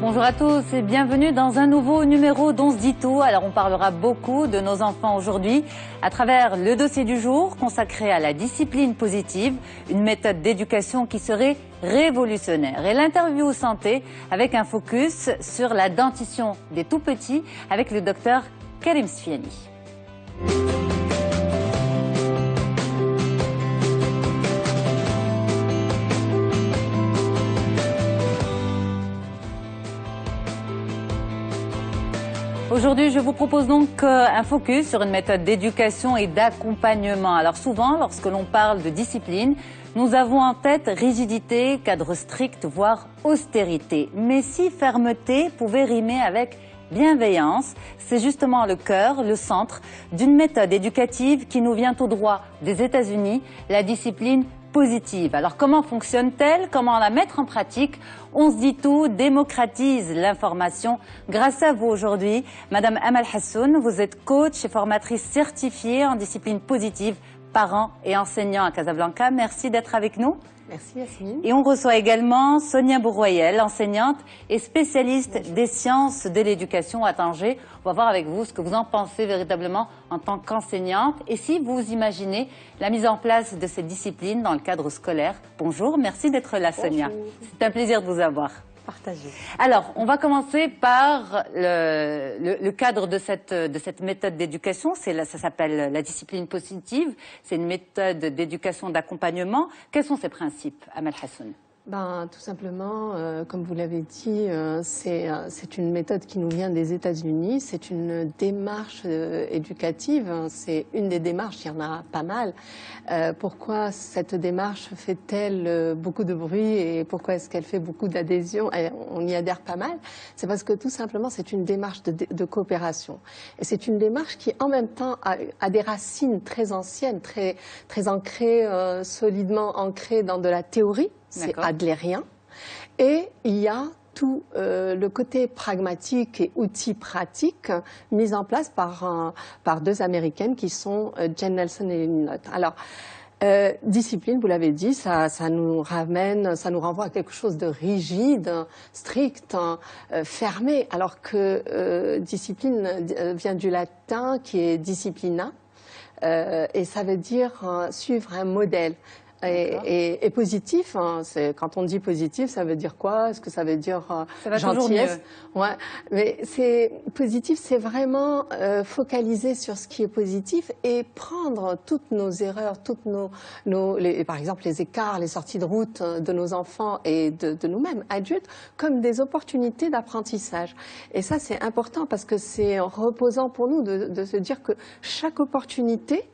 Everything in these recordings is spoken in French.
Bonjour à tous et bienvenue dans un nouveau numéro d'On se dit tout. Alors on parlera beaucoup de nos enfants aujourd'hui à travers le dossier du jour consacré à la discipline positive, une méthode d'éducation qui serait révolutionnaire. Et l'interview santé avec un focus sur la dentition des tout-petits avec le docteur Karim Sfiani. Aujourd'hui, je vous propose donc un focus sur une méthode d'éducation et d'accompagnement. Alors souvent, lorsque l'on parle de discipline, nous avons en tête rigidité, cadre strict, voire austérité. Mais si fermeté pouvait rimer avec bienveillance, c'est justement le cœur, le centre d'une méthode éducative qui nous vient tout droit des États-Unis, la discipline positive. Alors comment fonctionne-t-elle? Comment la mettre en pratique? On se dit tout, démocratise l'information grâce à vous aujourd'hui. Madame Amal Hassoun, vous êtes coach et formatrice certifiée en discipline positive, parents et enseignants à Casablanca. Merci d'être avec nous. Merci Yasmine. Et on reçoit également Sonia Bourroyel, enseignante et spécialiste des sciences de l'éducation à Tanger. On va voir avec vous ce que vous en pensez véritablement en tant qu'enseignante et si vous imaginez la mise en place de cette discipline dans le cadre scolaire. Bonjour, merci d'être là Sonia. C'est un plaisir de vous avoir. Partagez. Alors, on va commencer par le cadre de cette méthode d'éducation. Ça s'appelle la discipline positive. C'est une méthode d'éducation d'accompagnement. Quels sont ses principes, Amal Hassoun? Tout simplement, comme vous l'avez dit, c'est une méthode qui nous vient des États-Unis. C'est une démarche éducative. C'est une des démarches, il y en a pas mal. Pourquoi cette démarche fait-elle beaucoup de bruit et pourquoi est-ce qu'elle fait beaucoup d'adhésion? On y adhère pas mal. C'est parce que tout simplement, c'est une démarche de coopération. Et c'est une démarche qui, en même temps, a des racines très anciennes, très ancrées, solidement ancrées dans de la théorie. C'est adlérien. Et il y a tout le côté pragmatique et outils pratiques mis en place par deux Américaines qui sont Jen Nelson et Lynn Lott. Alors, discipline, vous l'avez dit, ça nous renvoie à quelque chose de rigide, strict, fermé, alors que discipline vient du latin qui est disciplina, et ça veut dire suivre un modèle. Et positif, hein, quand on dit positif, ça veut dire quoi? Est-ce que ça veut dire gentillesse? Ouais, mais positif, c'est vraiment focaliser sur ce qui est positif et prendre toutes nos erreurs, par exemple les écarts, les sorties de route de nos enfants et de nous-mêmes, adultes, comme des opportunités d'apprentissage. Et ça, c'est important parce que c'est reposant pour nous de se dire que chaque opportunité,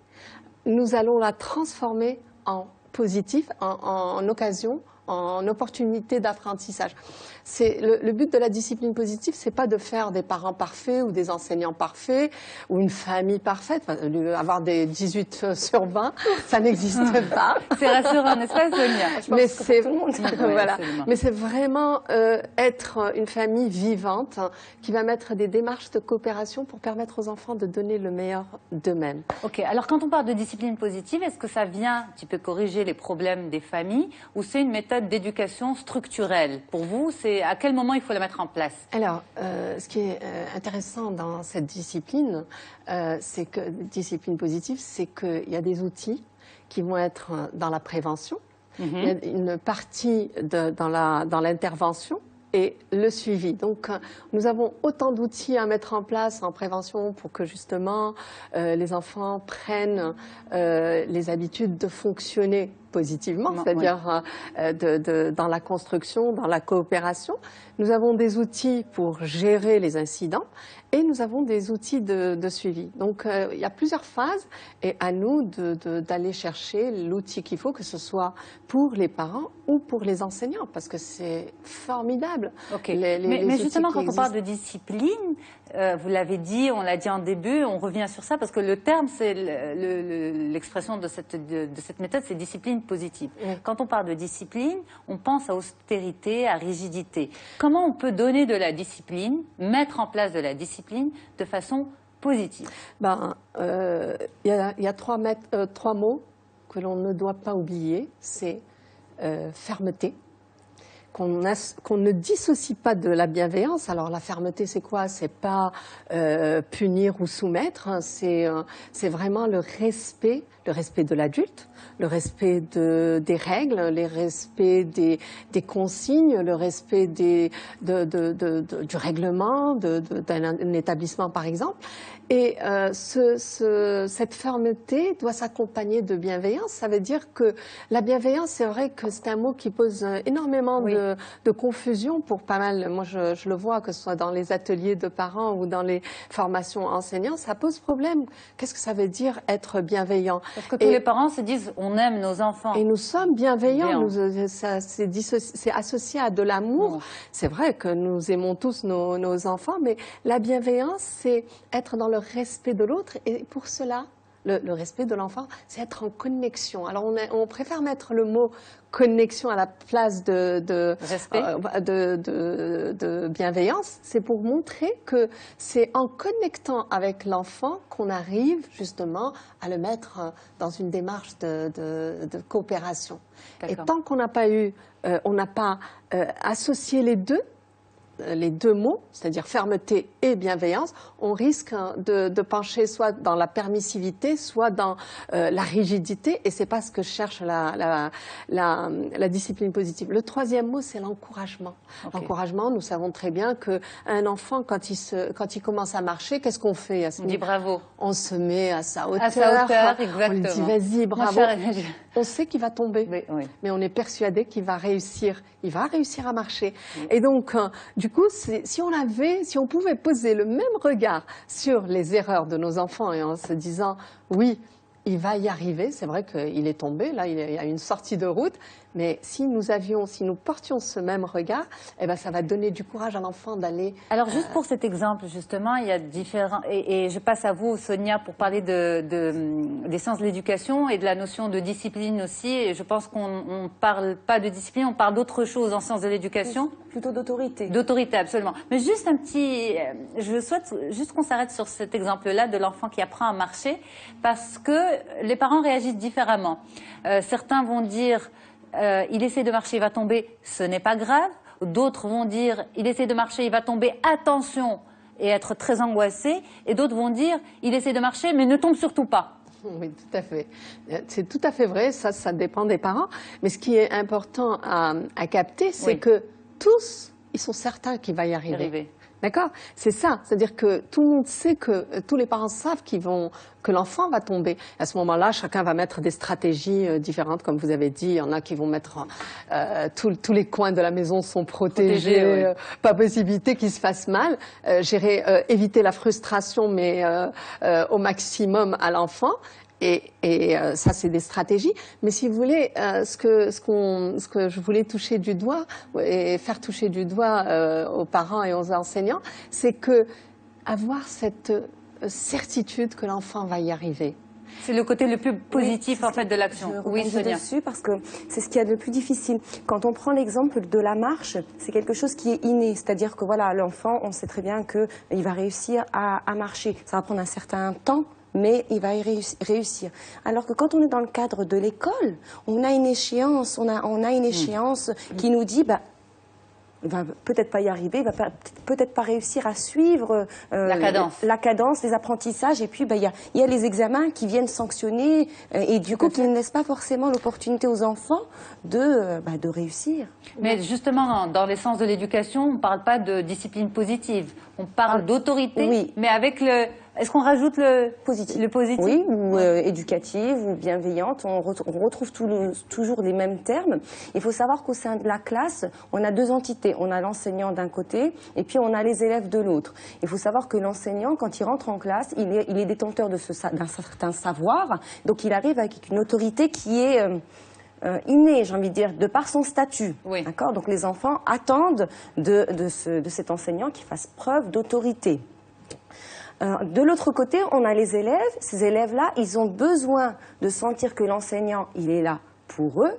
nous allons la transformer en positif, en occasion, en opportunité d'apprentissage. Le but de la discipline positive, c'est pas de faire des parents parfaits ou des enseignants parfaits ou une famille parfaite. Avoir des 18 sur 20, ça n'existe pas. C'est rassurant, n'est-ce pas Sonia? Mais c'est voilà. Mais c'est vraiment être une famille vivante qui va mettre des démarches de coopération pour permettre aux enfants de donner le meilleur d'eux-mêmes. Ok, alors quand on parle de discipline positive, est-ce que ça vient, tu peux corriger les problèmes des familles ou c'est une méthode d'éducation structurelle? Pour vous, à quel moment il faut la mettre en place? Alors, ce qui est intéressant dans cette discipline, discipline positive, c'est qu'il y a des outils qui vont être dans la prévention, il y a une partie dans l'intervention et le suivi. Donc, nous avons autant d'outils à mettre en place en prévention pour que justement les enfants prennent les habitudes de fonctionner positivement, c'est-à-dire dans la construction, dans la coopération. Nous avons des outils pour gérer les incidents et nous avons des outils de suivi. Donc, il y a plusieurs phases et à nous d'aller chercher l'outil qu'il faut, que ce soit pour les parents ou pour les enseignants, parce que c'est formidable. Okay. Mais justement, quand on parle de discipline, vous l'avez dit, on l'a dit en début, on revient sur ça, parce que le terme, c'est l'expression de cette méthode, c'est discipline positive. Quand on parle de discipline, on pense à austérité, à rigidité. Comment on peut donner de la discipline, mettre en place de la discipline de façon positive? Il y a trois mots que l'on ne doit pas oublier, c'est fermeté, qu'on ne dissocie pas de la bienveillance. Alors la fermeté, c'est quoi? C'est pas punir ou soumettre, hein. C'est vraiment le respect de l'adulte, le respect des règles, le respect des consignes, le respect du règlement d'un établissement par exemple. Et cette fermeté doit s'accompagner de bienveillance. Ça veut dire que la bienveillance, c'est vrai que c'est un mot qui pose énormément de confusion pour pas mal. Moi, je le vois, que ce soit dans les ateliers de parents ou dans les formations enseignants, ça pose problème. Qu'est-ce que ça veut dire être bienveillant? Parce que tous les parents se disent, on aime nos enfants. Et nous sommes bienveillants. C'est associé à de l'amour. C'est vrai que nous aimons tous nos enfants, mais la bienveillance, c'est être dans le respect de l'autre. Et pour cela, le respect de l'enfant, c'est être en connexion. Alors, on préfère mettre le mot connexion à la place de bienveillance. C'est pour montrer que c'est en connectant avec l'enfant qu'on arrive justement à le mettre dans une démarche de coopération. Et tant qu'on n'a pas associé les deux mots, c'est-à-dire fermeté et bienveillance, on risque de pencher soit dans la permissivité, soit dans la rigidité, et c'est pas ce que cherche la discipline positive. Le troisième mot, c'est l'encouragement. L'encouragement, nous savons très bien qu'un enfant, quand il commence à marcher, qu'est-ce qu'on fait? On dit bravo. On se met à sa hauteur. À sa hauteur, exactement. On lui dit vas-y, bravo. On sait qu'il va tomber, mais on est persuadé qu'il va réussir. Il va réussir à marcher. Et donc, du coup, si on pouvait poser le même regard sur les erreurs de nos enfants et en se disant, oui, il va y arriver, c'est vrai qu'il est tombé, là, il y a une sortie de route, mais si nous portions ce même regard, eh ben, ça va donner du courage à l'enfant d'aller... Alors, juste pour cet exemple, justement, il y a différents... Et je passe à vous, Sonia, pour parler des sciences de l'éducation et de la notion de discipline aussi. Et je pense qu'on ne parle pas de discipline, on parle d'autre chose en sciences de l'éducation. Plutôt d'autorité. D'autorité, absolument. Mais juste un petit... Je souhaite juste qu'on s'arrête sur cet exemple-là de l'enfant qui apprend à marcher, parce que les parents réagissent différemment. Certains vont dire... il essaie de marcher, il va tomber, ce n'est pas grave. D'autres vont dire, il essaie de marcher, il va tomber, attention, et être très angoissé. Et d'autres vont dire, il essaie de marcher, mais ne tombe surtout pas. Oui, tout à fait. C'est tout à fait vrai, ça dépend des parents. Mais ce qui est important à capter, c'est que tous, ils sont certains qu'il va y arriver. D'accord? C'est ça. C'est-à-dire que tout le monde sait tous les parents savent que l'enfant va tomber. À ce moment-là, chacun va mettre des stratégies différentes, comme vous avez dit. Il y en a qui vont mettre tous les coins de la maison sont protégés, pas possibilité qu'il se fasse mal. Éviter la frustration, mais au maximum à l'enfant. Et ça, c'est des stratégies. Mais si vous voulez, ce que je voulais toucher du doigt et faire toucher du doigt aux parents et aux enseignants, c'est avoir cette certitude que l'enfant va y arriver. C'est le côté le plus positif en fait de l'action. Oui, Sonia. Dessus parce que c'est ce qu'il y a de plus difficile. Quand on prend l'exemple de la marche, c'est quelque chose qui est inné, c'est-à-dire que voilà, l'enfant, on sait très bien qu'il va réussir à marcher. Ça va prendre un certain temps, mais il va y réussir. Alors que quand on est dans le cadre de l'école, on a une échéance, on a une échéance qui nous dit, il va peut-être pas y arriver, il va peut-être pas réussir à suivre la cadence, les apprentissages, et puis il y a les examens qui viennent sanctionner, et du coup qui ne laissent pas forcément l'opportunité aux enfants de réussir. Mais justement, dans les sens de l'éducation, on ne parle pas de discipline positive, on parle d'autorité, mais avec le... Est-ce qu'on rajoute le positif? Oui, ou éducative, ou bienveillante. On retrouve toujours les mêmes termes. Il faut savoir qu'au sein de la classe, on a deux entités. On a l'enseignant d'un côté, et puis on a les élèves de l'autre. Il faut savoir que l'enseignant, quand il rentre en classe, il est détenteur d'un certain savoir. Donc il arrive avec une autorité qui est... inné, j'ai envie de dire, de par son statut. D'accord ? Donc les enfants attendent de cet enseignant qu'il fasse preuve d'autorité. De l'autre côté, on a les élèves. Ces élèves-là, ils ont besoin de sentir que l'enseignant, il est là pour eux.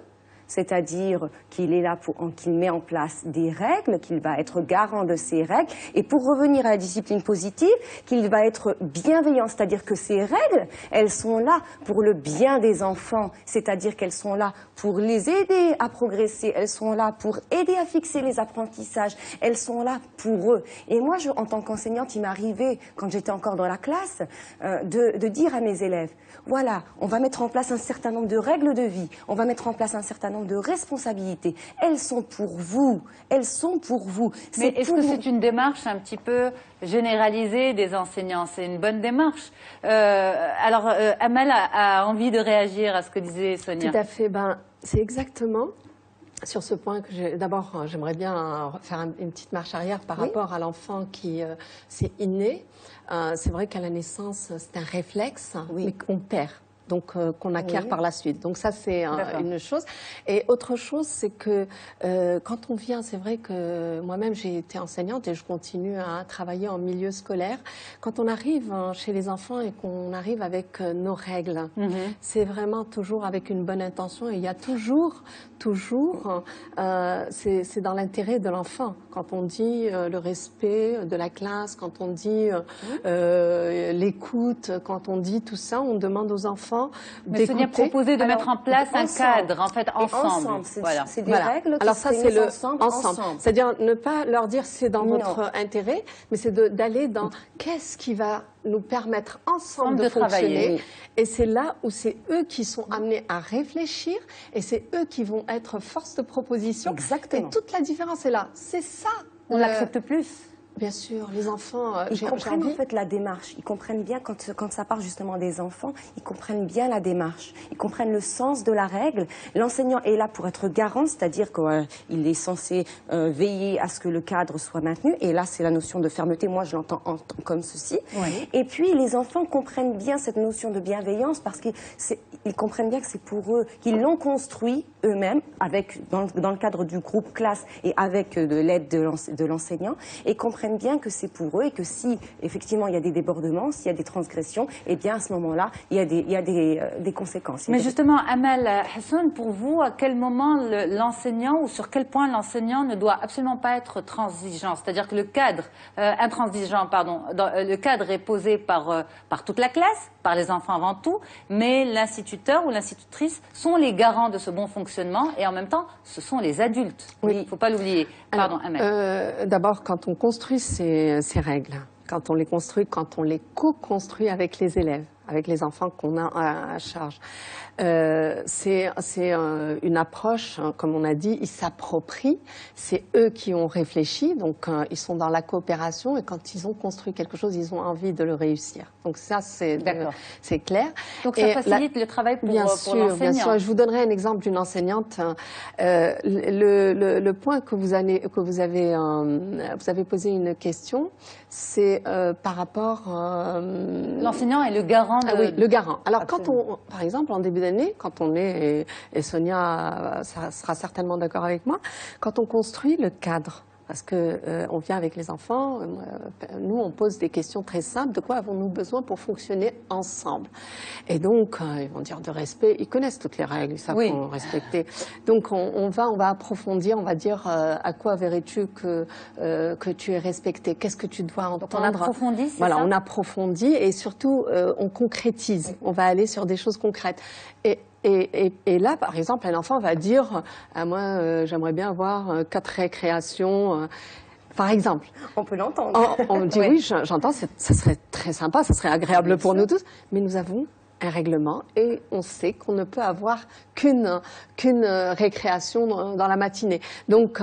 c'est-à-dire qu'il est là qu'il met en place des règles, qu'il va être garant de ces règles, et pour revenir à la discipline positive, qu'il va être bienveillant, c'est-à-dire que ces règles, elles sont là pour le bien des enfants, c'est-à-dire qu'elles sont là pour les aider à progresser, elles sont là pour aider à fixer les apprentissages, elles sont là pour eux. Et moi, en tant qu'enseignante, il m'arrivait, quand j'étais encore dans la classe, de dire à mes élèves, voilà, on va mettre en place un certain nombre de règles de vie, on va mettre en place un certain nombre de responsabilités. Elles sont pour vous, elles sont pour vous. Mais est-ce que c'est une démarche un petit peu généralisée des enseignants? C'est une bonne démarche. Alors, Amal a envie de réagir à ce que disait Sonia. Tout à fait. C'est exactement sur ce point que d'abord, j'aimerais bien faire une petite marche arrière par rapport à l'enfant qui c'est inné. C'est vrai qu'à la naissance, c'est un réflexe, mais qu'on perd. Donc qu'on acquiert par la suite. Donc ça, c'est une chose. Et autre chose, c'est que quand on vient, c'est vrai que moi-même, j'ai été enseignante et je continue à travailler en milieu scolaire. Quand on arrive chez les enfants et qu'on arrive avec nos règles, c'est vraiment toujours avec une bonne intention. Et il y a toujours, c'est dans l'intérêt de l'enfant. Quand on dit le respect de la classe, quand on dit l'écoute, quand on dit tout ça, on demande aux enfants mais Sonia proposé de mettre en place un cadre, en fait, ensemble. Voilà. C'est des règles alors ça, c'est le ensemble. C'est-à-dire ne pas leur dire c'est dans votre intérêt, mais c'est d'aller dans qu'est-ce qui va nous permettre ensemble de fonctionner. Et c'est là où c'est eux qui sont amenés à réfléchir et c'est eux qui vont être force de proposition. Exactement. Et toute la différence est là. C'est ça. On l'accepte plus. Bien sûr, les enfants, ils comprennent en fait la démarche. Ils comprennent bien quand ça part justement des enfants, ils comprennent bien la démarche. Ils comprennent le sens de la règle. L'enseignant est là pour être garant, c'est-à-dire qu'il est censé veiller à ce que le cadre soit maintenu. Et là, c'est la notion de fermeté. Moi, je l'entends comme ceci. Oui. Et puis, les enfants comprennent bien cette notion de bienveillance parce qu'ils comprennent bien que c'est pour eux, qu'ils l'ont construit eux-mêmes, dans le cadre du groupe classe et avec de l'aide de l'enseignant, et comprennent bien que c'est pour eux et que si effectivement il y a des débordements, s'il y a des transgressions, eh bien à ce moment-là, il y a des conséquences. Mais justement, Amal Hassan, pour vous, à quel moment l'enseignant ou sur quel point l'enseignant ne doit absolument pas être transigeant? C'est-à-dire que le cadre, intransigeant, pardon, le cadre est posé par toute la classe, par les enfants avant tout, mais l'instituteur ou l'institutrice sont les garants de ce bon fonctionnement et en même temps, ce sont les adultes. Oui. Il ne faut pas l'oublier. Pardon, Amal. D'abord, quand on construit ces règles, quand on les construit, quand on les co-construit avec les élèves, avec les enfants qu'on a à charge. C'est une approche, comme on a dit, ils s'approprient, c'est eux qui ont réfléchi, donc ils sont dans la coopération et quand ils ont construit quelque chose, ils ont envie de le réussir. Donc ça, c'est clair. Donc ça facilite le travail pour l'enseignant. Bien sûr, je vous donnerai un exemple d'une enseignante. Le point que vous avez posé une question, c'est par rapport... L'enseignant est le garant. Oui, le garant. Alors, par exemple, en début d'année, quand on est, et Sonia sera certainement d'accord avec moi, quand on construit le cadre, parce que on vient avec les enfants, nous on pose des questions très simples, de quoi avons-nous besoin pour fonctionner ensemble? Et donc ils vont dire de respect, ils connaissent toutes les règles, ils savent qu'on respecter. Donc on va approfondir, on va dire à quoi verrais-tu que tu es respecté, qu'est-ce que tu dois entendre. On approfondit, c'est voilà, ça? On approfondit et surtout on concrétise, on va aller sur des choses concrètes. Et là, par exemple, un enfant va dire moi, j'aimerais bien avoir 4 récréations, par exemple. On peut l'entendre. On dit oui, j'entends, ça serait très sympa, ça serait agréable pour nous tous, mais nous avons un règlement et on sait qu'on ne peut avoir qu'une récréation dans la matinée. Donc,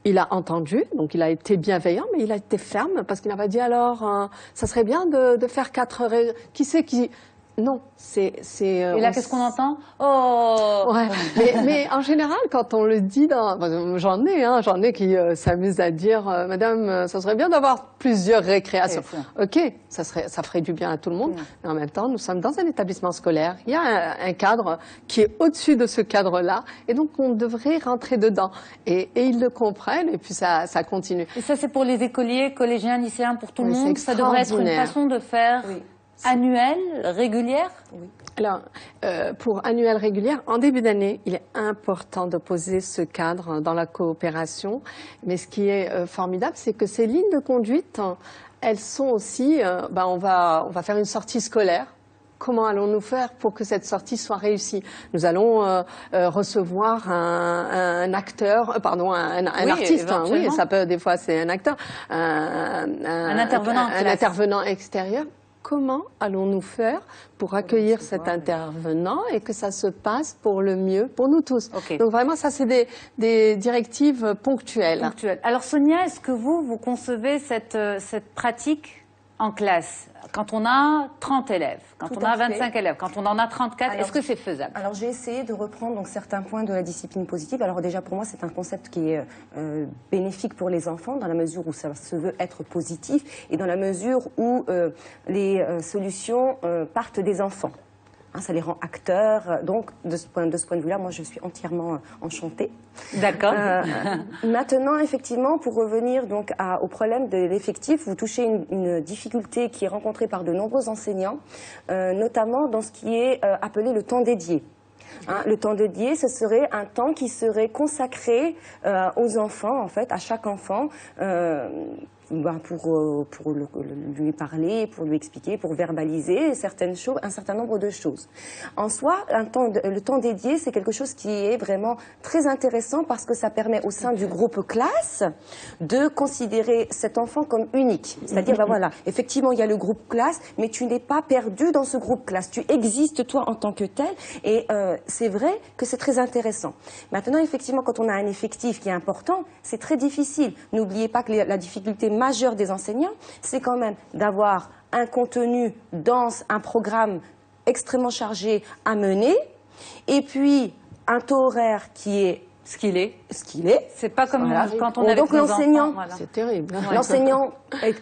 il a entendu, donc il a été bienveillant, mais il a été ferme parce qu'il n'a pas dit alors, ça serait bien de faire 4 qui c'est qui... Non, c'est. Et là, qu'est-ce qu'on entend? Oh. Ouais. Mais en général, quand on le dit, j'en ai qui s'amusent à dire, Madame, ça serait bien d'avoir plusieurs récréations. Ok, ça ferait du bien à tout le monde. Mais en même temps, nous sommes dans un établissement scolaire. Il y a un cadre qui est au-dessus de ce cadre-là, et donc on devrait rentrer dedans. Et ils le comprennent, et puis ça continue. Et ça, c'est pour les écoliers, collégiens, lycéens, pour tout le monde. Ça devrait être une façon de faire. Oui. Annuelle, régulière? Oui. Alors, pour annuelle régulière, en début d'année, il est important de poser ce cadre dans la coopération. Mais ce qui est formidable, c'est que ces lignes de conduite, elles sont aussi, on va faire une sortie scolaire. Comment allons-nous faire pour que cette sortie soit réussie? Nous allons recevoir un acteur, pardon, un artiste. Hein, oui, ça peut, des fois, c'est un acteur, un intervenant extérieur. Comment allons-nous faire pour accueillir cet intervenant et que ça se passe pour le mieux pour nous tous? Okay. Donc vraiment, ça, c'est des directives ponctuelles. Alors Sonia, est-ce que vous concevez cette pratique en classe, quand on a 30 élèves, quand on a 25 élèves, quand on en a 34, est-ce que c'est faisable? Alors j'ai essayé de reprendre donc certains points de la discipline positive. Alors déjà pour moi c'est un concept qui est bénéfique pour les enfants dans la mesure où ça se veut être positif et dans la mesure où les solutions partent des enfants. Hein, ça les rend acteurs, donc de ce point de vue-là, moi je suis entièrement enchantée. D'accord. Maintenant, effectivement, pour revenir donc au problème de l'effectif, vous touchez une difficulté qui est rencontrée par de nombreux enseignants, notamment dans ce qui est appelé le temps dédié. Hein, le temps dédié, ce serait un temps qui serait consacré aux enfants, en fait, à chaque enfant, pour lui parler, pour lui expliquer, pour verbaliser certaines choses, un certain nombre de choses. En soi, le temps dédié, c'est quelque chose qui est vraiment très intéressant parce que ça permet au sein du groupe classe de considérer cet enfant comme unique. C'est-à-dire, voilà, effectivement, il y a le groupe classe, mais tu n'es pas perdu dans ce groupe classe. Tu existes, toi, en tant que tel, et c'est vrai que c'est très intéressant. Maintenant, effectivement, quand on a un effectif qui est important, c'est très difficile. N'oubliez pas que la difficulté majeure des enseignants, c'est quand même d'avoir un contenu dense, un programme extrêmement chargé à mener, et puis un taux horaire qui est ce qu'il est. C'est pas comme quand on est avec nos enfants. Voilà. C'est terrible. L'enseignant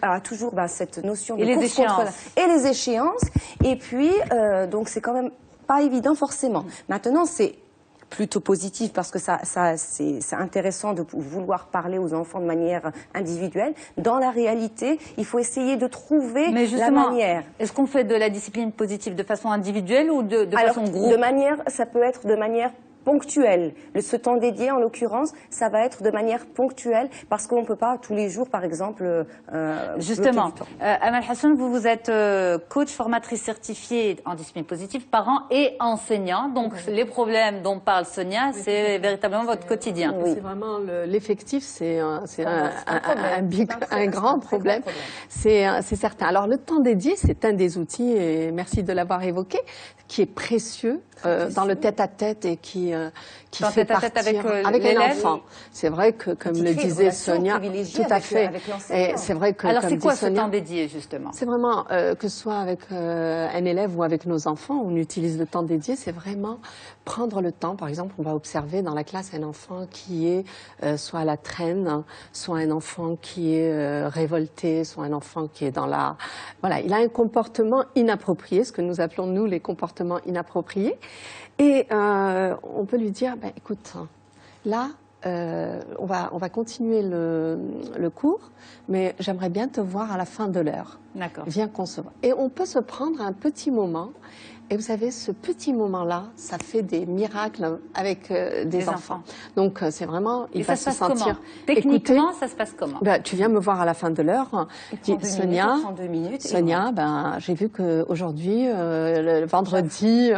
a toujours cette notion de course contre la... Et les échéances. Et puis, donc c'est quand même pas évident forcément. Maintenant, c'est plutôt positif parce que c'est intéressant de vouloir parler aux enfants de manière individuelle. Dans la réalité, il faut essayer de trouver la manière. Est-ce qu'on fait de la discipline positive de façon individuelle ou de façon groupe? Ça peut être de manière ponctuelle. Ce temps dédié, en l'occurrence, ça va être de manière ponctuelle parce qu'on ne peut pas tous les jours, par exemple, justement, Amal Hassan, vous êtes coach, formatrice certifiée en discipline positive, parent et enseignant. Donc, les problèmes dont parle Sonia, c'est véritablement votre quotidien. Oui. C'est vraiment l'effectif, c'est un grand problème. C'est certain. Alors, le temps dédié, c'est un des outils, et merci de l'avoir évoqué, qui est précieux dans le tête-à-tête et qui fait partir avec l'enfant. C'est vrai que, comme le disait Sonia, tout à fait. Et c'est vrai que, alors, c'est quoi ce temps dédié, justement? C'est vraiment, que ce soit avec un élève ou avec nos enfants, on utilise le temps dédié, c'est vraiment prendre le temps. Par exemple, on va observer dans la classe un enfant qui est soit à la traîne, soit un enfant qui est révolté, soit un enfant qui est dans la... Voilà, il a un comportement inapproprié, ce que nous appelons, nous, les comportements inappropriés. Et on peut lui dire, écoute, là, on va continuer le cours, mais j'aimerais bien te voir à la fin de l'heure. D'accord. Viens qu'on se voit. Et on peut se prendre un petit moment. Et vous savez, ce petit moment-là, ça fait des miracles avec des enfants. Donc, c'est vraiment, il va se sentir techniquement, écouté. ça se passe comment? Tu viens me voir à la fin de l'heure. Sonia, Sonia, j'ai vu qu'aujourd'hui, le vendredi,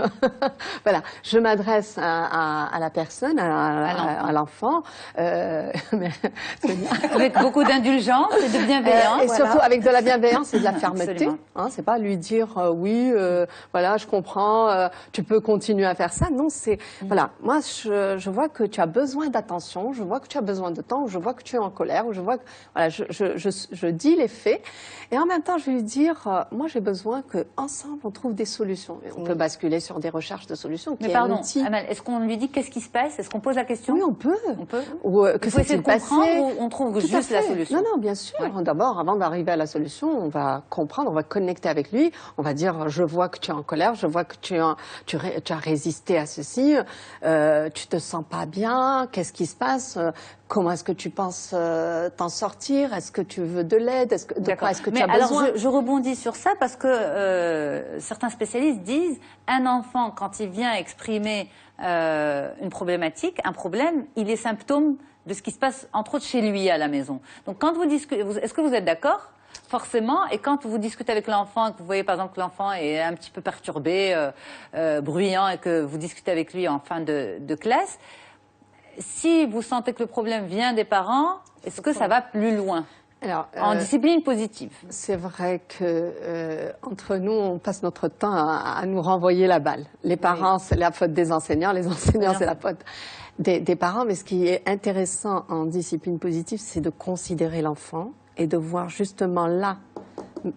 voilà, je m'adresse à la personne, à l'enfant. Avec beaucoup d'indulgence et de bienveillance. Et surtout avec de la bienveillance et de la fermeté. Hein, c'est pas lui dire oui, voilà, je comprends, tu peux continuer à faire ça. Non, c'est voilà. Moi, je vois que tu as besoin d'attention, je vois que tu as besoin de temps, je vois que tu es en colère, je vois que voilà, je dis les faits. Et en même temps, je vais lui dire, moi, j'ai besoin que ensemble on trouve des solutions. Et on peut basculer sur des recherches de solutions. Mais pardon, Amal, est-ce qu'on lui dit qu'est-ce qui se passe? Est-ce qu'on pose la question? Oui, on peut. On peut. Ou que faut essayer de comprendre ou on trouve juste la solution? Non, bien sûr. Ouais. D'abord, avant d'arriver à la solution, on va comprendre, on va connecter avec lui, on va dire, je vois que tu es en colère, je vois que tu as résisté à ceci, tu te sens pas bien, qu'est-ce qui se passe? Comment est-ce que tu penses t'en sortir? Est-ce que tu veux de l'aide? De quoi est-ce que tu as besoin? Alors, je rebondis sur ça parce que certains spécialistes disent un enfant, quand il vient exprimer une problématique, un problème, il est symptôme de ce qui se passe, entre autres, chez lui à la maison. Donc, quand vous discutez, est-ce que vous êtes d'accord? Forcément, et quand vous discutez avec l'enfant, que vous voyez par exemple que l'enfant est un petit peu perturbé, bruyant, et que vous discutez avec lui en fin de classe, si vous sentez que le problème vient des parents, est-ce que ça va plus loin? Alors, en discipline positive. C'est vrai que entre nous, on passe notre temps à nous renvoyer la balle. Les parents, c'est la faute des enseignants, les enseignants, c'est la faute des parents. Mais ce qui est intéressant en discipline positive, c'est de considérer l'enfant et de voir justement là,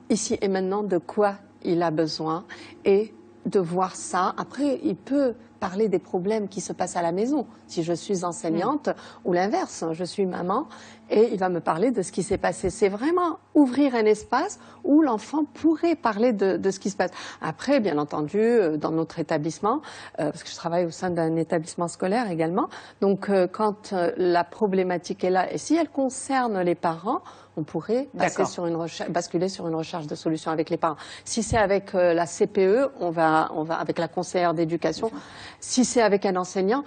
ici et maintenant, de quoi il a besoin et de voir ça. Après, il peut parler des problèmes qui se passent à la maison. Si je suis enseignante ou l'inverse, je suis maman et il va me parler de ce qui s'est passé. C'est vraiment ouvrir un espace où l'enfant pourrait parler de ce qui se passe. Après, bien entendu, dans notre établissement, parce que je travaille au sein d'un établissement scolaire également, donc quand la problématique est là et si elle concerne les parents, on pourrait basculer sur une recherche de solutions avec les parents. Si c'est avec la CPE, on va avec la conseillère d'éducation. Si c'est avec un enseignant,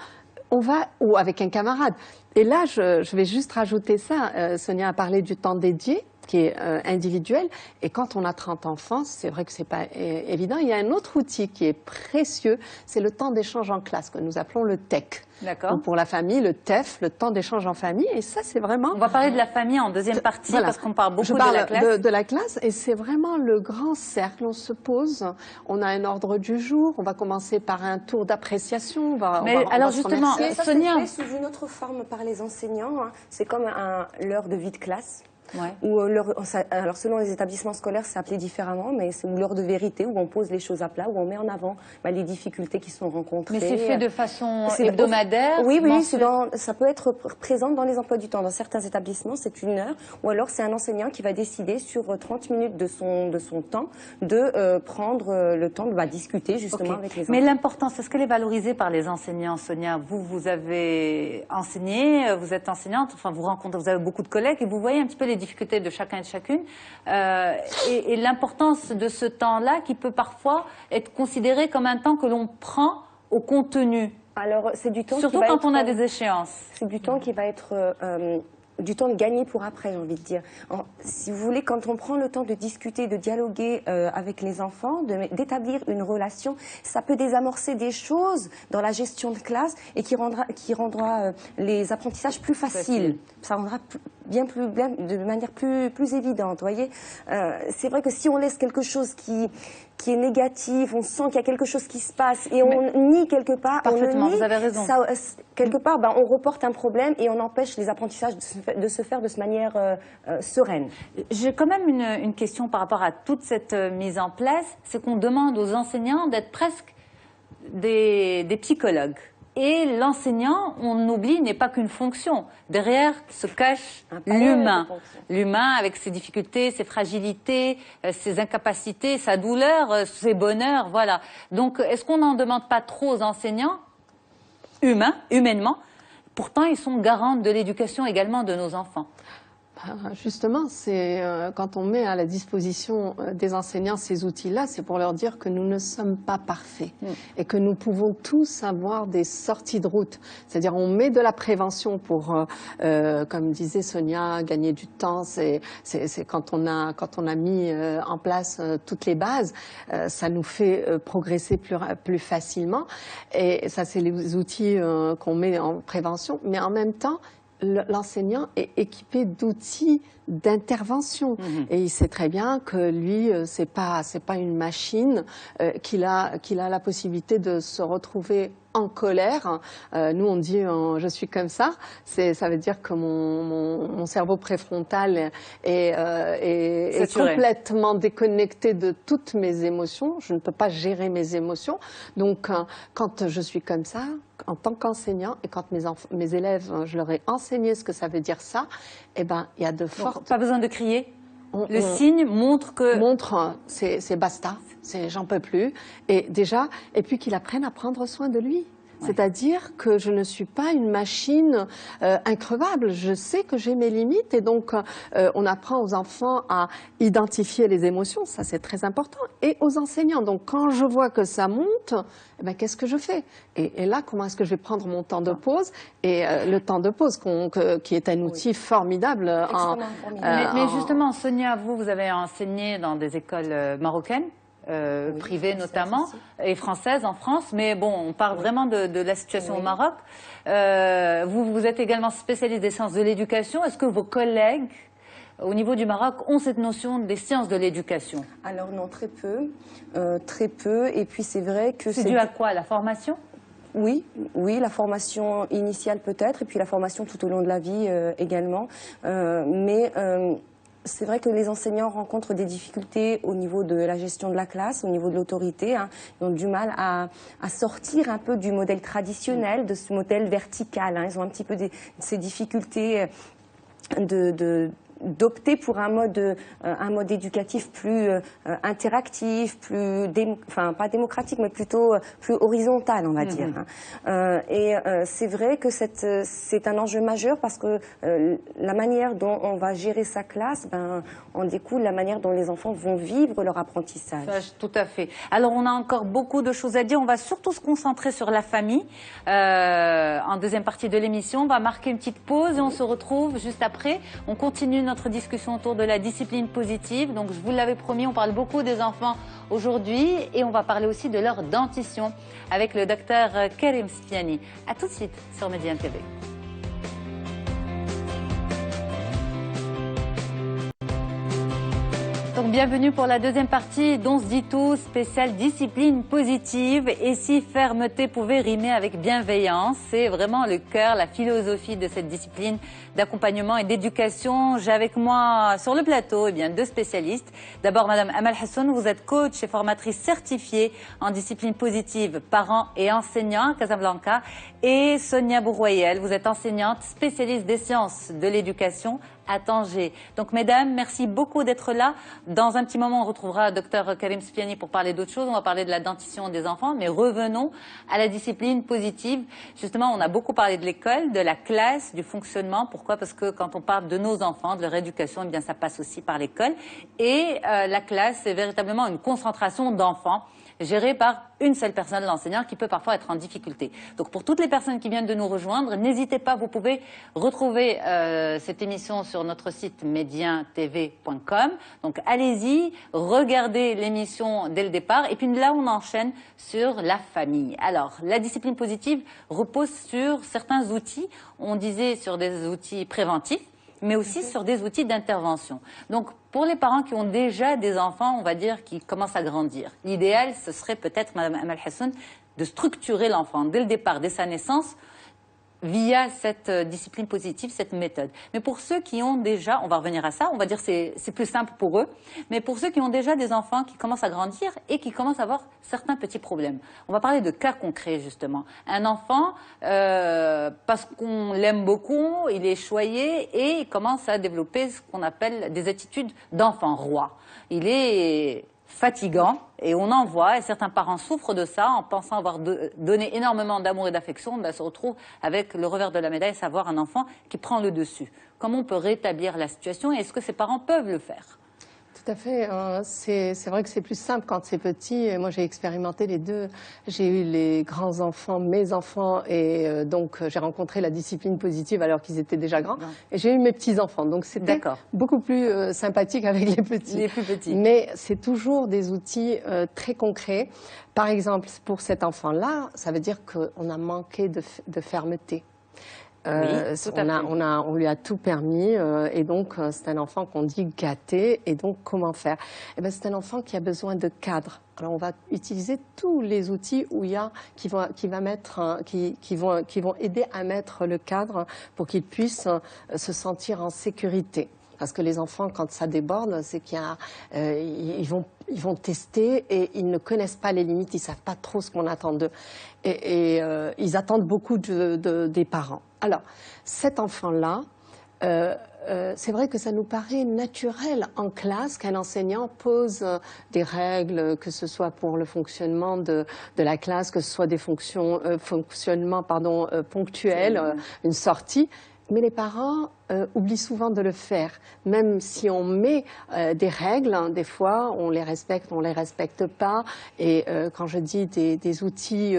ou avec un camarade. Et là, je vais juste rajouter ça. Sonia a parlé du temps dédié, qui est individuel. Et quand on a 30 enfants, c'est vrai que c'est pas évident. Il y a un autre outil qui est précieux, c'est le temps d'échange en classe, que nous appelons le TEC. D'accord. Pour la famille, le TEF, le temps d'échange en famille. Et ça, c'est vraiment... On va parler de la famille en deuxième partie, parce qu'on parle beaucoup de la classe. De la classe, et c'est vraiment le grand cercle. On se pose, on a un ordre du jour, on va commencer par un tour d'appréciation. Alors justement, Sonia... Ça se fait sous une autre forme par les enseignants. Hein. C'est comme l'heure de vie de classe. Ouais. Alors selon les établissements scolaires, c'est appelé différemment, mais c'est l'heure de vérité où on pose les choses à plat, où on met en avant les difficultés qui sont rencontrées. Mais c'est fait de façon hebdomadaire? Oui, ça peut être présent dans les emplois du temps. Dans certains établissements, c'est 1 heure, ou alors c'est un enseignant qui va décider sur 30 minutes de son temps de prendre le temps de discuter justement avec les enfants. Mais l'importance, est-ce qu'elle est valorisée par les enseignants, Sonia? Vous avez enseigné, vous êtes enseignante, enfin vous avez beaucoup de collègues et vous voyez un petit peu les difficultés de chacun et de chacune et l'importance de ce temps-là qui peut parfois être considéré comme un temps que l'on prend au contenu. Alors c'est du temps surtout quand on a des échéances. C'est du temps qui va être du temps de gagner pour après, j'ai envie de dire. Si vous voulez, quand on prend le temps de discuter, de dialoguer avec les enfants, d'établir une relation, ça peut désamorcer des choses dans la gestion de classe et qui rendra les apprentissages plus faciles. Ça rendra de manière plus évidente, voyez. C'est vrai que si on laisse quelque chose qui est négatif, on sent qu'il y a quelque chose qui se passe et on nie quelque part, vous avez raison. Quelque part, on reporte un problème et on empêche les apprentissages de se faire de cette manière sereine. J'ai quand même une question par rapport à toute cette mise en place, c'est qu'on demande aux enseignants d'être presque des psychologues. Et l'enseignant, on oublie, n'est pas qu'une fonction. Derrière se cache l'humain. L'humain avec ses difficultés, ses fragilités, ses incapacités, sa douleur, ses bonheurs, voilà. Donc, est-ce qu'on n'en demande pas trop aux enseignants, humainement? Pourtant, ils sont garants de l'éducation également de nos enfants. Justement, c'est quand on met à la disposition des enseignants ces outils-là, c'est pour leur dire que nous ne sommes pas parfaits et que nous pouvons tous avoir des sorties de route. C'est-à-dire, on met de la prévention pour, comme disait Sonia, gagner du temps. C'est quand on a mis en place toutes les bases, ça nous fait progresser plus facilement. Et ça, c'est les outils qu'on met en prévention. Mais en même temps, l'enseignant est équipé d'outils d'intervention et il sait très bien que lui c'est pas une machine, qu'il a la possibilité de se retrouver en colère. Nous on dit je suis comme ça, ça veut dire que mon cerveau préfrontal est complètement déconnecté de toutes mes émotions. Je ne peux pas gérer mes émotions. Donc quand je suis comme ça, en tant qu'enseignant et quand mes élèves, je leur ai enseigné ce que ça veut dire ça, eh ben il y a de fortes... Pas besoin de crier? Le signe montre que... Montre, c'est basta, j'en peux plus. Et déjà, et puis qu'il apprenne à prendre soin de lui. C'est-à-dire que je ne suis pas une machine increvable. Je sais que j'ai mes limites et donc on apprend aux enfants à identifier les émotions, ça c'est très important, et aux enseignants. Donc quand je vois que ça monte, eh ben, qu'est-ce que je fais et là, comment est-ce que je vais prendre mon temps de pause et le temps de pause qui est un outil formidable. Mais justement, Sonia, vous avez enseigné dans des écoles marocaines privées notamment, et françaises en France, mais bon, on parle vraiment de la situation au Maroc. Vous êtes également spécialiste des sciences de l'éducation. Est-ce que vos collègues au niveau du Maroc ont cette notion des sciences de l'éducation? Alors non, très peu, et puis c'est vrai que c'est dû à quoi? La formation? Oui, la formation initiale peut-être, et puis la formation tout au long de la vie également, mais c'est vrai que les enseignants rencontrent des difficultés au niveau de la gestion de la classe, au niveau de l'autorité. Ils ont du mal à sortir un peu du modèle traditionnel, de ce modèle vertical. Ils ont un petit peu ces difficultés d'opter pour un mode éducatif plus interactif, pas démocratique, mais plutôt plus horizontal, on va dire. Et c'est vrai que c'est un enjeu majeur parce que la manière dont on va gérer sa classe, en découle la manière dont les enfants vont vivre leur apprentissage. Tout à fait. Alors on a encore beaucoup de choses à dire. On va surtout se concentrer sur la famille. En deuxième partie de l'émission, on va marquer une petite pause et on se retrouve juste après. On continue notre discussion autour de la discipline positive. Donc je vous l'avais promis, on parle beaucoup des enfants aujourd'hui et on va parler aussi de leur dentition avec le docteur Karim Spiani. A tout de suite sur Médiane TV. Donc bienvenue pour la deuxième partie d'On se dit tout, spéciale discipline positive. Et si fermeté pouvait rimer avec bienveillance, c'est vraiment le cœur, la philosophie de cette discipline d'accompagnement et d'éducation. J'ai avec moi sur le plateau deux spécialistes. D'abord Madame Amal Hassoun, vous êtes coach et formatrice certifiée en discipline positive, parents et enseignants à Casablanca. Et Sonia Bouroyel, vous êtes enseignante spécialiste des sciences de l'éducation à Tanger. Donc mesdames, merci beaucoup d'être là. Dans un petit moment, on retrouvera Dr Karim Spiani pour parler d'autres choses. On va parler de la dentition des enfants, mais revenons à la discipline positive. Justement, on a beaucoup parlé de l'école, de la classe, du fonctionnement. Pourquoi? Parce que quand on parle de nos enfants, de leur éducation, eh bien ça passe aussi par l'école. Et la classe, c'est véritablement une concentration d'enfants gérée par une seule personne, l'enseignant, qui peut parfois être en difficulté. Donc pour toutes les personnes qui viennent de nous rejoindre, n'hésitez pas, vous pouvez retrouver cette émission sur notre site mediantv.com. Donc allez-y, regardez l'émission dès le départ. Et puis là, on enchaîne sur la famille. Alors, la discipline positive repose sur certains outils. On disait sur des outils préventifs, mais aussi sur des outils d'intervention. Donc, pour les parents qui ont déjà des enfants, on va dire, qui commencent à grandir, l'idéal, ce serait peut-être, Madame Amal Hassoun, de structurer l'enfant dès le départ, dès sa naissance, via cette discipline positive, cette méthode. Mais pour ceux qui ont déjà, on va revenir à ça, on va dire c'est plus simple pour eux, mais pour ceux qui ont déjà des enfants qui commencent à grandir et qui commencent à avoir certains petits problèmes. On va parler de cas concrets justement. Un enfant, parce qu'on l'aime beaucoup, il est choyé et il commence à développer ce qu'on appelle des attitudes d'enfant roi. Il est fatigant et on en voit, et certains parents souffrent de ça en pensant avoir donné énormément d'amour et d'affection, se retrouve avec le revers de la médaille, savoir un enfant qui prend le dessus. Comment on peut rétablir la situation et est-ce que ces parents peuvent le faire? Tout à fait. C'est vrai que c'est plus simple quand c'est petit. Moi, j'ai expérimenté les deux. J'ai eu les grands-enfants, mes enfants, et donc j'ai rencontré la discipline positive alors qu'ils étaient déjà grands. Et j'ai eu mes petits-enfants. Donc c'était beaucoup plus sympathique avec les petits. Les plus petits. Mais c'est toujours des outils très concrets. Par exemple, pour cet enfant-là, ça veut dire qu'on a manqué de fermeté. On lui a tout permis et donc c'est un enfant qu'on dit gâté. Et donc comment faire? C'est un enfant qui a besoin de cadre. Alors on va utiliser tous les outils qui vont aider à mettre le cadre pour qu'il puisse se sentir en sécurité. Parce que les enfants, quand ça déborde, c'est ils vont tester et ils ne connaissent pas les limites, ils savent pas trop ce qu'on attend d'eux. Et ils attendent beaucoup des parents. Alors, cet enfant-là, C'est vrai que ça nous paraît naturel en classe qu'un enseignant pose des règles, que ce soit pour le fonctionnement de la classe, que ce soit des fonctionnements ponctuels, une sortie. Mais les parents oublient souvent de le faire. Même si on met des règles, hein, des fois on les respecte pas. Et quand je dis des outils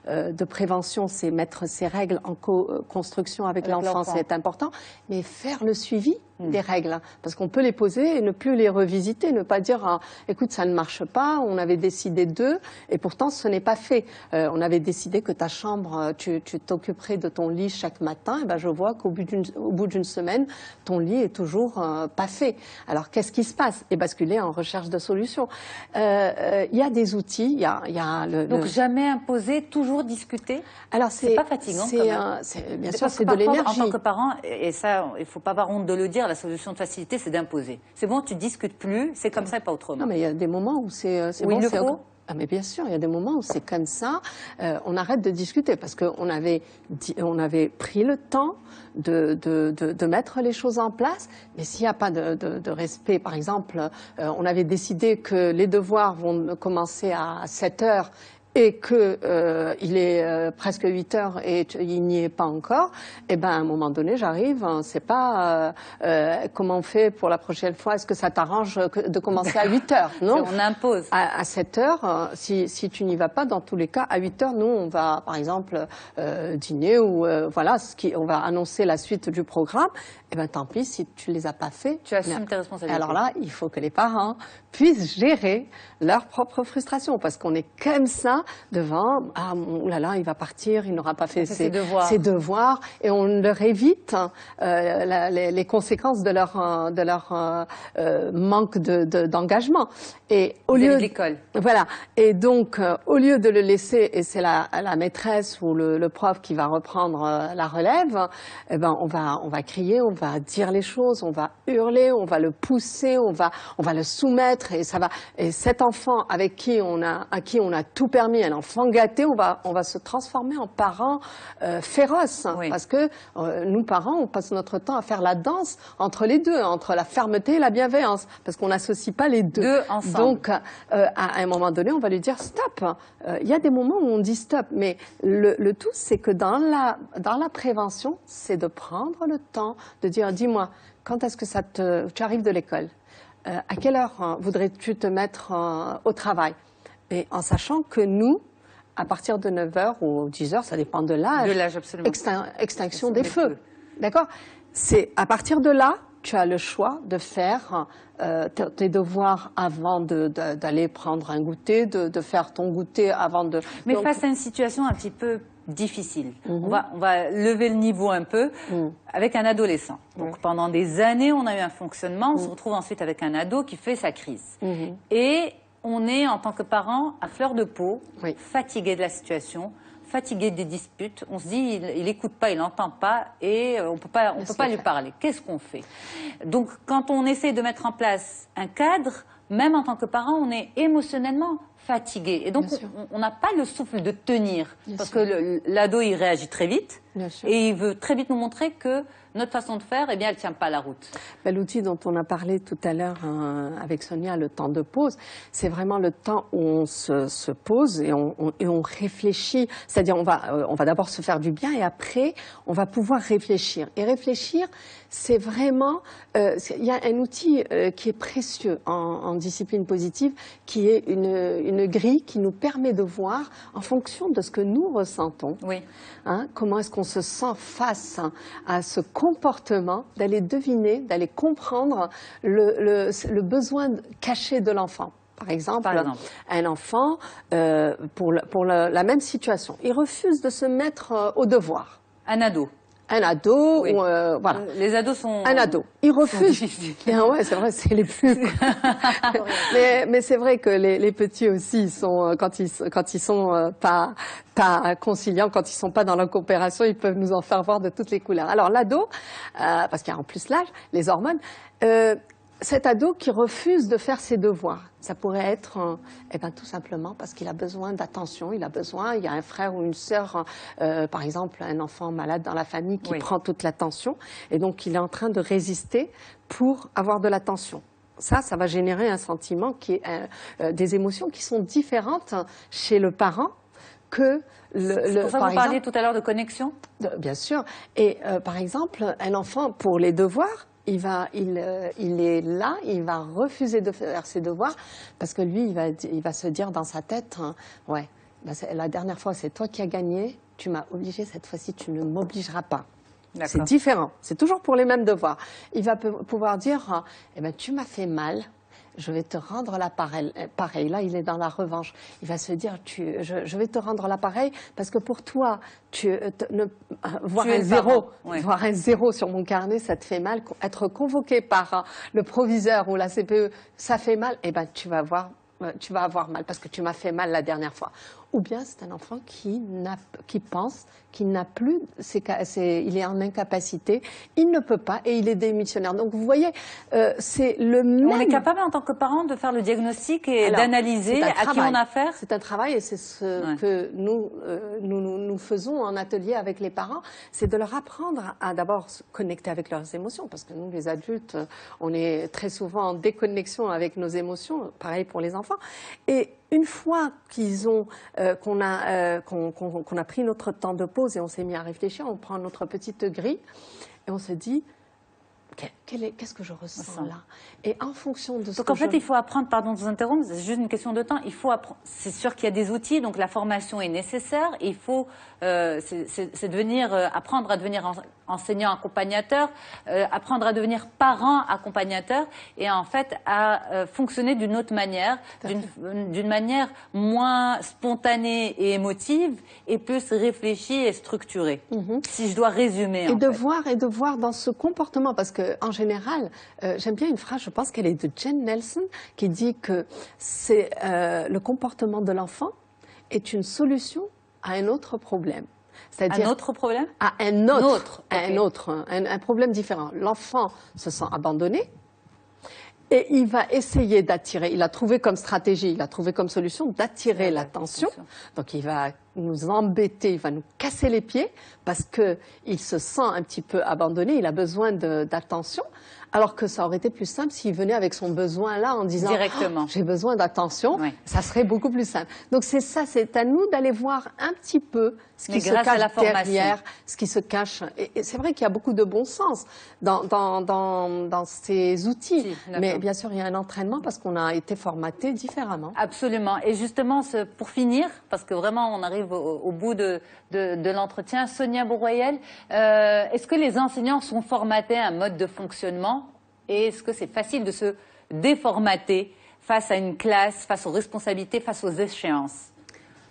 de prévention, c'est mettre ces règles en construction avec l'enfant, c'est important. Mais faire le suivi des règles, parce qu'on peut les poser et ne plus les revisiter, ne pas dire ah, écoute, ça ne marche pas, on avait décidé d'eux et pourtant ce n'est pas fait. On avait décidé que ta chambre, tu t'occuperais de ton lit chaque matin, et ben je vois qu'au bout d'une semaine, ton lit est toujours pas fait. Alors qu'est-ce qui se passe? Et basculer en recherche de solutions. Il y a des outils, il y a Donc jamais imposer, toujours discuter. Alors c'est pas fatigant quand même. Bien sûr, c'est de l'énergie. En tant que parent, et ça, il faut pas avoir honte de le dire, la solution de facilité, c'est d'imposer. C'est bon, tu discutes plus, c'est comme ça et pas autrement. Non, mais il y a des moments où c'est bon. Il le faut. Ah mais bien sûr, il y a des moments où c'est comme ça, on arrête de discuter parce qu'on avait pris le temps de mettre les choses en place, mais s'il n'y a pas de respect, par exemple, on avait décidé que les devoirs vont commencer à 7 heures et que il est presque 8 heures et il n'y est pas encore, et ben à un moment donné j'arrive, hein, c'est pas comment on fait pour la prochaine fois, est-ce que ça t'arrange de commencer à 8 heures? Non, on impose. À 7 heures, si tu n'y vas pas, dans tous les cas, à 8 heures, nous on va par exemple dîner ou voilà, on va annoncer la suite du programme, et ben tant pis si tu les as pas fait. Tu assumes tes responsabilités. Alors là, il faut que les parents puissent gérer leur propre frustration, parce qu'on est comme ça devant, ah oh là là, il va partir, il n'aura pas fait ses devoirs, et on leur évite les conséquences de leur manque d'engagement. Et au lieu de l'école. Voilà. Et donc, au lieu de le laisser, et c'est la maîtresse ou le prof qui va reprendre la relève, eh ben on va crier, on va dire les choses, on va hurler, on va le pousser, on va le soumettre, et ça va. Et cet enfant à qui on a tout permis, un enfant gâté, on va se transformer en parents féroces, oui. Parce que nous parents, on passe notre temps à faire la danse entre les deux, entre la fermeté et la bienveillance, parce qu'on n'associe pas les deux ensemble. Donc, à un moment donné, on va lui dire stop. Il y a des moments où on dit stop, mais le tout, c'est que dans la prévention, c'est de prendre le temps de dire, dis-moi, quand est-ce que tu arrives de l'école? À quelle heure voudrais-tu te mettre au travail? Et en sachant que nous, à partir de 9 heures ou 10 heures, ça dépend de l'âge. De l'âge, absolument. Extinction des feux. D'accord? C'est à partir de là, tu as le choix de faire tes devoirs avant d'aller prendre un goûter, de faire ton goûter avant de... Mais face à une situation un petit peu difficile, on va lever le niveau un peu avec un adolescent. Donc pendant des années, on a eu un fonctionnement, on se retrouve ensuite avec un ado qui fait sa crise. Et on est, en tant que parent, à fleur de peau, fatigué de la situation, fatigué des disputes, on se dit il écoute pas, il n'entend pas et on peut pas lui parler. Qu'est-ce qu'on fait? Donc quand on essaie de mettre en place un cadre, même en tant que parent, on est émotionnellement fatigué et donc on n'a pas le souffle de tenir parce que l'ado il réagit très vite et il veut très vite nous montrer que notre façon de faire, eh bien, elle tient pas la route. L'outil dont on a parlé tout à l'heure avec Sonia, le temps de pause, c'est vraiment le temps où on se pose et on réfléchit. C'est-à-dire, on va d'abord se faire du bien et après, on va pouvoir réfléchir. Et réfléchir, c'est vraiment, il y a un outil qui est précieux en discipline positive, qui est une grille qui nous permet de voir, en fonction de ce que nous ressentons, comment est-ce qu'on se sent face à ce comportement, d'aller deviner, d'aller comprendre le besoin caché de l'enfant. Par exemple, un enfant, pour la même situation, il refuse de se mettre au devoir. Un ado. Un ado, voilà. Les ados sont... Un ado. Il refuse. Ouais, c'est vrai, c'est les plus... mais c'est vrai que les petits aussi, ils sont, quand ils sont pas conciliants, quand ils sont pas dans la coopération, ils peuvent nous en faire voir de toutes les couleurs. Alors l'ado, parce qu'il y a en plus l'âge, les hormones, Cet ado qui refuse de faire ses devoirs, ça pourrait être tout simplement parce qu'il a besoin d'attention, il y a un frère ou une sœur, par exemple un enfant malade dans la famille qui prend toute l'attention et donc il est en train de résister pour avoir de l'attention. Ça va générer un sentiment qui est des émotions qui sont différentes chez le parent que c'est pour ça que vous parliez tout à l'heure de connexion. Bien sûr. Et par exemple, un enfant pour les devoirs, il est là, il va refuser de faire ses devoirs parce que lui, il va se dire dans sa tête, ouais, la dernière fois, c'est toi qui as gagné, tu m'as obligé, cette fois-ci, tu ne m'obligeras pas. C'est différent, c'est toujours pour les mêmes devoirs. Il va pouvoir dire, tu m'as fait mal, je vais te rendre l'appareil. Pareil, là, il est dans la revanche. Il va se dire, je vais te rendre l'appareil parce que pour toi, voir un zéro sur mon carnet, ça te fait mal. Être convoqué par le proviseur ou la CPE, ça fait mal. Tu vas avoir mal parce que tu m'as fait mal la dernière fois. Ou bien c'est un enfant qui pense qu'il n'a plus, il est en incapacité, il ne peut pas et il est démissionnaire. Donc vous voyez, c'est le même... On est capable en tant que parent de faire le diagnostic et d'analyser à qui on a affaire. C'est un travail et c'est ce que nous faisons en atelier avec les parents, c'est de leur apprendre à d'abord se connecter avec leurs émotions parce que nous les adultes, on est très souvent en déconnexion avec nos émotions, pareil pour les enfants. Et une fois qu'on a pris notre temps de pause et on s'est mis à réfléchir, on prend notre petite grille et on se dit qu'est-ce que je ressens là? Et en fonction de ce donc en fait, il faut apprendre, pardon de vous interrompre, c'est juste une question de temps, il faut apprendre, c'est sûr qu'il y a des outils, donc la formation est nécessaire, il faut apprendre à devenir enseignant accompagnateur, apprendre à devenir parent accompagnateur et en fait à fonctionner d'une autre manière, d'une manière moins spontanée et émotive et plus réfléchie et structurée, si je dois résumer. Et de voir dans ce comportement, parce que en général, j'aime bien une phrase, je pense qu'elle est de Jen Nelson, qui dit que c'est le comportement de l'enfant est une solution à un autre problème. C'est-à-dire un autre problème? À un problème différent. L'enfant se sent abandonné et il va essayer d'attirer, il a trouvé comme stratégie, il a trouvé comme solution d'attirer l'attention. Donc il va nous embêter, il va nous casser les pieds parce qu'il se sent un petit peu abandonné, il a besoin d'attention. Alors que ça aurait été plus simple s'il venait avec son besoin là en disant directement, j'ai besoin d'attention, ça serait beaucoup plus simple. Donc c'est ça, c'est à nous d'aller voir un petit peu ce qui se cache derrière, ce qui se cache. Et c'est vrai qu'il y a beaucoup de bon sens dans ces outils, mais bien sûr il y a un entraînement parce qu'on a été formaté différemment. Absolument. Et justement, pour finir, parce que vraiment on arrive au bout de l'entretien, Sonia Bourroyel, est-ce que les enseignants sont formatés à un mode de fonctionnement? Et est-ce que c'est facile de se déformater face à une classe, face aux responsabilités, face aux échéances?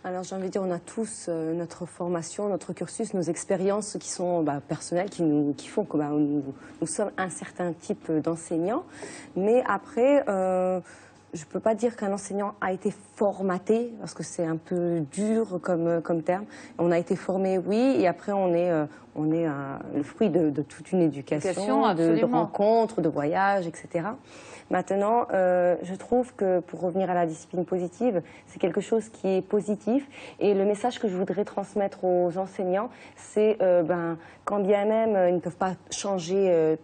Alors j'ai envie de dire, on a tous notre formation, notre cursus, nos expériences qui sont personnelles, qui font que nous sommes un certain type d'enseignants. Mais après, je ne peux pas dire qu'un enseignant a été formaté, parce que c'est un peu dur comme terme. On a été formé, oui, et après on est le fruit de toute une éducation, de rencontres, de voyages, etc. Maintenant, je trouve que pour revenir à la discipline positive, c'est quelque chose qui est positif. Et le message que je voudrais transmettre aux enseignants, c'est quand bien même ils ne peuvent pas changer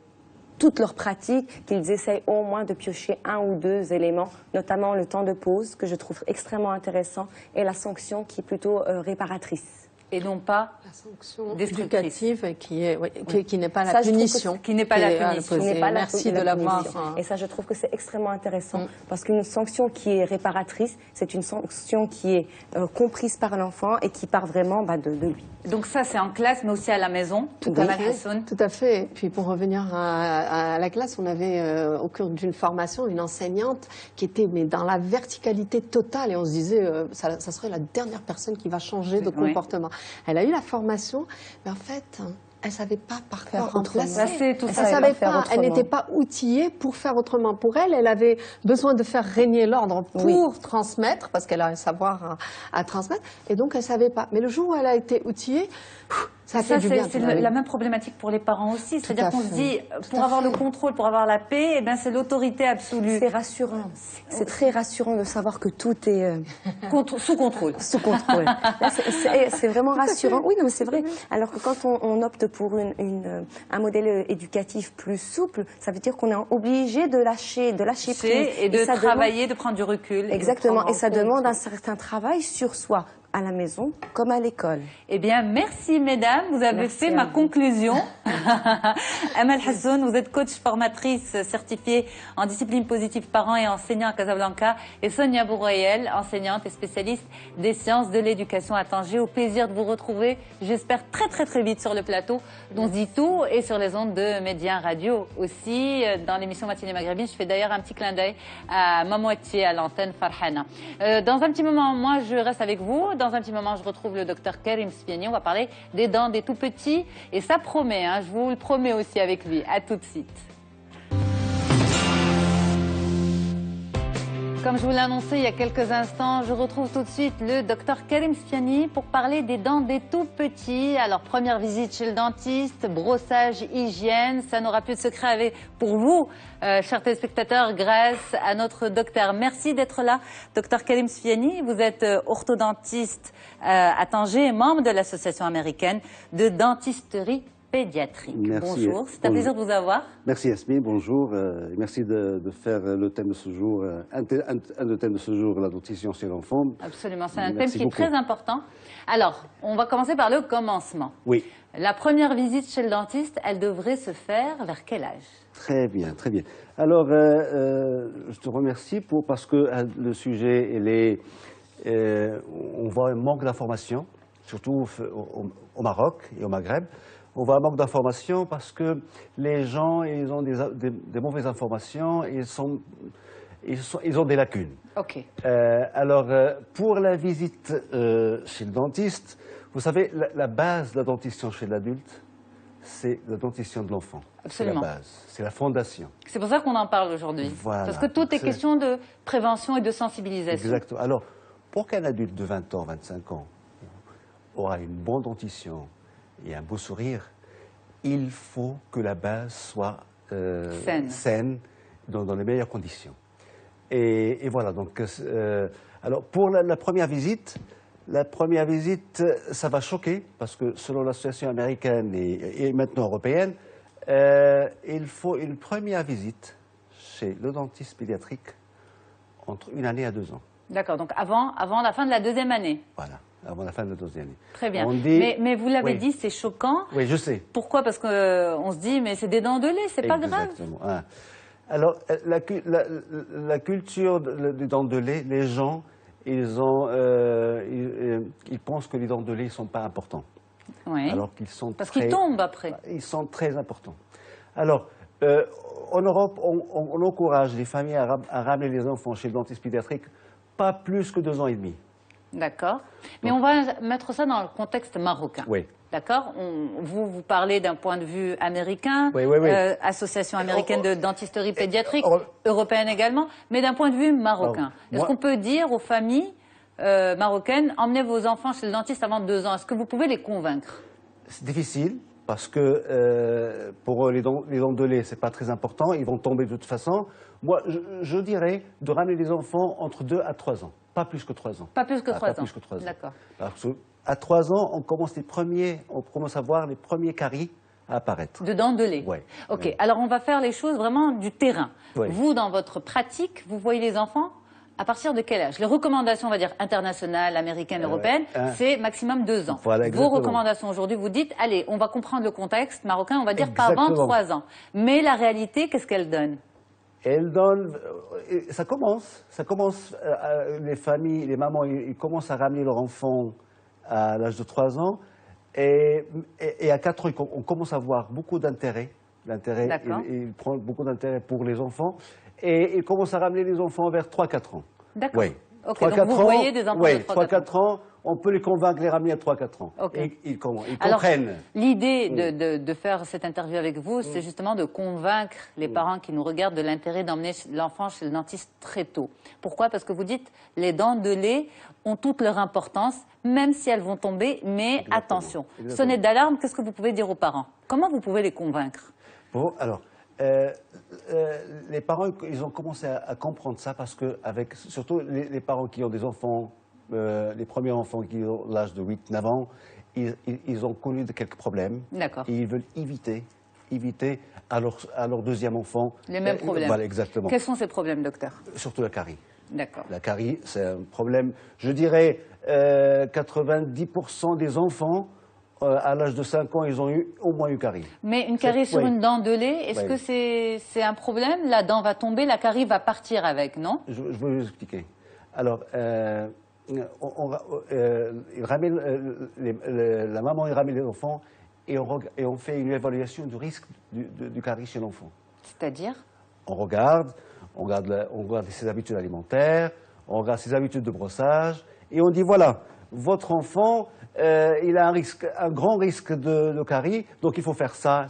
toute leur pratique, qu'ils essayent au moins de piocher un ou deux éléments, notamment le temps de pause, que je trouve extrêmement intéressant, et la sanction qui est plutôt réparatrice. Et non pas la sanction éducative qui n'est pas la punition. Qui n'est pas la punition. Merci de l'avoir. Et ça, je trouve que c'est extrêmement intéressant. Parce qu'une sanction qui est réparatrice, c'est une sanction qui est comprise par l'enfant et qui part vraiment de lui. Donc ça, c'est en classe, mais aussi à la maison, tout à fait. Et puis pour revenir à la classe, on avait au cours d'une formation une enseignante qui était dans la verticalité totale et on se disait ça serait la dernière personne qui va changer de comportement. Elle a eu la formation, mais en fait, elle ne savait pas par quoi Faire remplacer. remplacer tout Elle ça, ne elle savait faire pas, elle autrement. n'était pas outillée pour faire autrement. Pour elle, elle avait besoin de faire régner l'ordre pour Oui. transmettre, parce qu'elle a un savoir à transmettre, et donc elle ne savait pas. Mais le jour où elle a été outillée, ça a fait du bien. C'est la même problématique pour les parents aussi. C'est-à-dire à qu'on se fait. dit, Tout pour à avoir le fait. contrôle, pour avoir la paix, eh ben, c'est l'autorité absolue. C'est rassurant. C'est très rassurant de savoir que tout est Sous contrôle. sous contrôle. Là, c'est vraiment rassurant. Oui, non, mais c'est vrai. Alors que quand on opte pour un modèle éducatif plus souple, ça veut dire qu'on est obligé de lâcher prise. Et de ça travailler, de prendre du recul. Et de Exactement. prendre en Et ça compte. demande un certain travail sur soi, à la maison comme à l'école. Eh bien, merci mesdames, vous avez Merci fait à ma vous. conclusion. Amal Hassoun, vous êtes coach formatrice certifiée en discipline positive parents et enseignant à Casablanca. Et Sonia Bourroyel, enseignante et spécialiste des sciences de l'éducation à Tanger. Au plaisir de vous retrouver, j'espère très vite sur le plateau d'On se dit tout et sur les ondes de Média Radio aussi. Dans l'émission Matinée Maghrébine, je fais d'ailleurs un petit clin d'œil à ma moitié à l'antenne Farhana. Dans un petit moment, moi je reste avec vous. Dans un petit moment, je retrouve le docteur Karim Sfiani. On va parler des dents des tout-petits. Et ça promet, hein, je vous le promets aussi avec lui. À tout de suite. Comme je vous l'ai annoncé il y a quelques instants, je retrouve tout de suite le docteur Karim Sfiani pour parler des dents des tout-petits. Alors, première visite chez le dentiste, brossage, hygiène, ça n'aura plus de secret pour vous, chers téléspectateurs, grâce à notre docteur. Merci d'être là, docteur Karim Sfiani. Vous êtes orthodontiste à Tanger et membre de l'Association américaine de dentisterie pédiatrique. Merci. Bonjour, c'est un plaisir de vous avoir. Merci Yasmine, bonjour. Merci de faire le thème de ce jour, un des thèmes de ce jour, la dentition chez l'enfant. Absolument, c'est un thème Merci qui est beaucoup. très important. Alors, on va commencer par le commencement. Oui, La première visite chez le dentiste, elle devrait se faire vers quel âge? très bien, très bien. Alors, je te remercie parce que le sujet, on voit un manque d'informations, surtout au Maroc et au Maghreb. On voit un manque d'informations parce que les gens, ils ont des mauvaises informations, ils ont des lacunes. Ok. Alors, pour la visite chez le dentiste, vous savez, la base de la dentition chez l'adulte, c'est la dentition de l'enfant. Absolument. C'est la base, c'est la fondation. C'est pour ça qu'on en parle aujourd'hui. Voilà. Parce que tout est question de prévention et de sensibilisation. Exactement. Alors, pour qu'un adulte de 20 ans, 25 ans aura une bonne dentition et un beau sourire, il faut que la base soit saine dans les meilleures conditions. Et voilà, donc, alors pour la première visite, ça va choquer, parce que selon l'association américaine et maintenant européenne, il faut une première visite chez le dentiste pédiatrique entre 1 année à 2 ans. D'accord, donc avant la fin de la deuxième année. Voilà, avant la fin de la deuxième année. Très bien. On dit- Mais vous l'avez Oui. dit, c'est choquant. Oui, je sais. Pourquoi? Parce qu'on se dit, mais c'est des dents de lait, c'est pas grave. Exactement. Hein. Alors, la culture des dents de lait, les gens, ils pensent que les dents de lait ne sont pas importants. Oui. Alors qu'ils sont Parce très, qu'ils tombent après. Ils sont très importants. Alors, en Europe, on encourage les familles à ramener les enfants chez le dentiste pédiatrique pas plus que 2 ans et demi. D'accord. Mais on va mettre ça dans le contexte marocain. Oui. D'accord. Vous parlez d'un point de vue américain, Oui, oui, oui. Association américaine de dentisterie pédiatrique, Oh. européenne également, mais d'un point de vue marocain. Oh, Est-ce moi- qu'on peut dire aux familles marocaines, emmenez vos enfants chez le dentiste avant 2 ans? Est-ce que vous pouvez les convaincre? C'est difficile parce que pour eux, les dents de lait, c'est pas très important. Ils vont tomber de toute façon. Moi, je dirais de ramener les enfants entre 2 à 3 ans. Pas plus que 3 ans. Pas plus que 3 Pas ans. plus que 3 ans. D'accord. Parce qu'à 3 ans, on commence à voir les premiers caries à apparaître. De dents de lait. Ouais. Ok. Ouais. Alors on va faire les choses vraiment du terrain. Ouais. Vous, dans votre pratique, vous voyez les enfants à partir de quel âge? Les recommandations, on va dire internationales, américaines, européennes, c'est maximum 2 ans. Voilà, Vos exactement. recommandations aujourd'hui, vous dites, allez, on va comprendre le contexte marocain, on va dire pas avant Exactement. 3 ans. Mais la réalité, qu'est-ce qu'elle donne? Elle donne, ça commence, les familles, les mamans, ils commencent à ramener leur enfant à l'âge de 3 ans et à 4 ans, on commence à avoir beaucoup d'intérêt. D'accord. Il prend beaucoup d'intérêt pour les enfants et il commence à ramener les enfants vers 3-4 ans. D'accord. Oui. Ok, donc vous voyez des enfants de 3-4 ans, on peut les convaincre, les ramener à 3-4 ans. Okay. Ils comprennent. L'idée de faire cette interview avec vous, c'est justement de convaincre les parents qui nous regardent de l'intérêt d'emmener l'enfant chez le dentiste très tôt. Pourquoi? Parce que vous dites, les dents de lait ont toute leur importance, même si elles vont tomber, mais exactement. Attention. Exactement. Sonnette d'alarme, qu'est-ce que vous pouvez dire aux parents? Comment vous pouvez les convaincre? Bon, alors, les parents, ils ont commencé à comprendre ça parce que, surtout les parents qui ont des enfants, les premiers enfants qui ont l'âge de 8-9 ans, ils ont connu quelques problèmes. D'accord. Et ils veulent éviter à leur deuxième enfant. Les mêmes problèmes. Voilà, exactement. Quels sont ces problèmes, docteur? Surtout la carie. D'accord. La carie, c'est un problème, je dirais, 90% des enfants, à l'âge de 5 ans, ils ont eu au moins une carie. Mais une carie sur une dent de lait, est-ce que c'est un problème? La dent va tomber, la carie va partir avec, non? Je vais vous expliquer. Alors, la maman ramène les enfants et on fait une évaluation du risque du carie chez l'enfant. C'est-à-dire? On regarde ses habitudes alimentaires, on regarde ses habitudes de brossage et on dit voilà, votre enfant, il a un grand risque de carie, donc il faut faire ça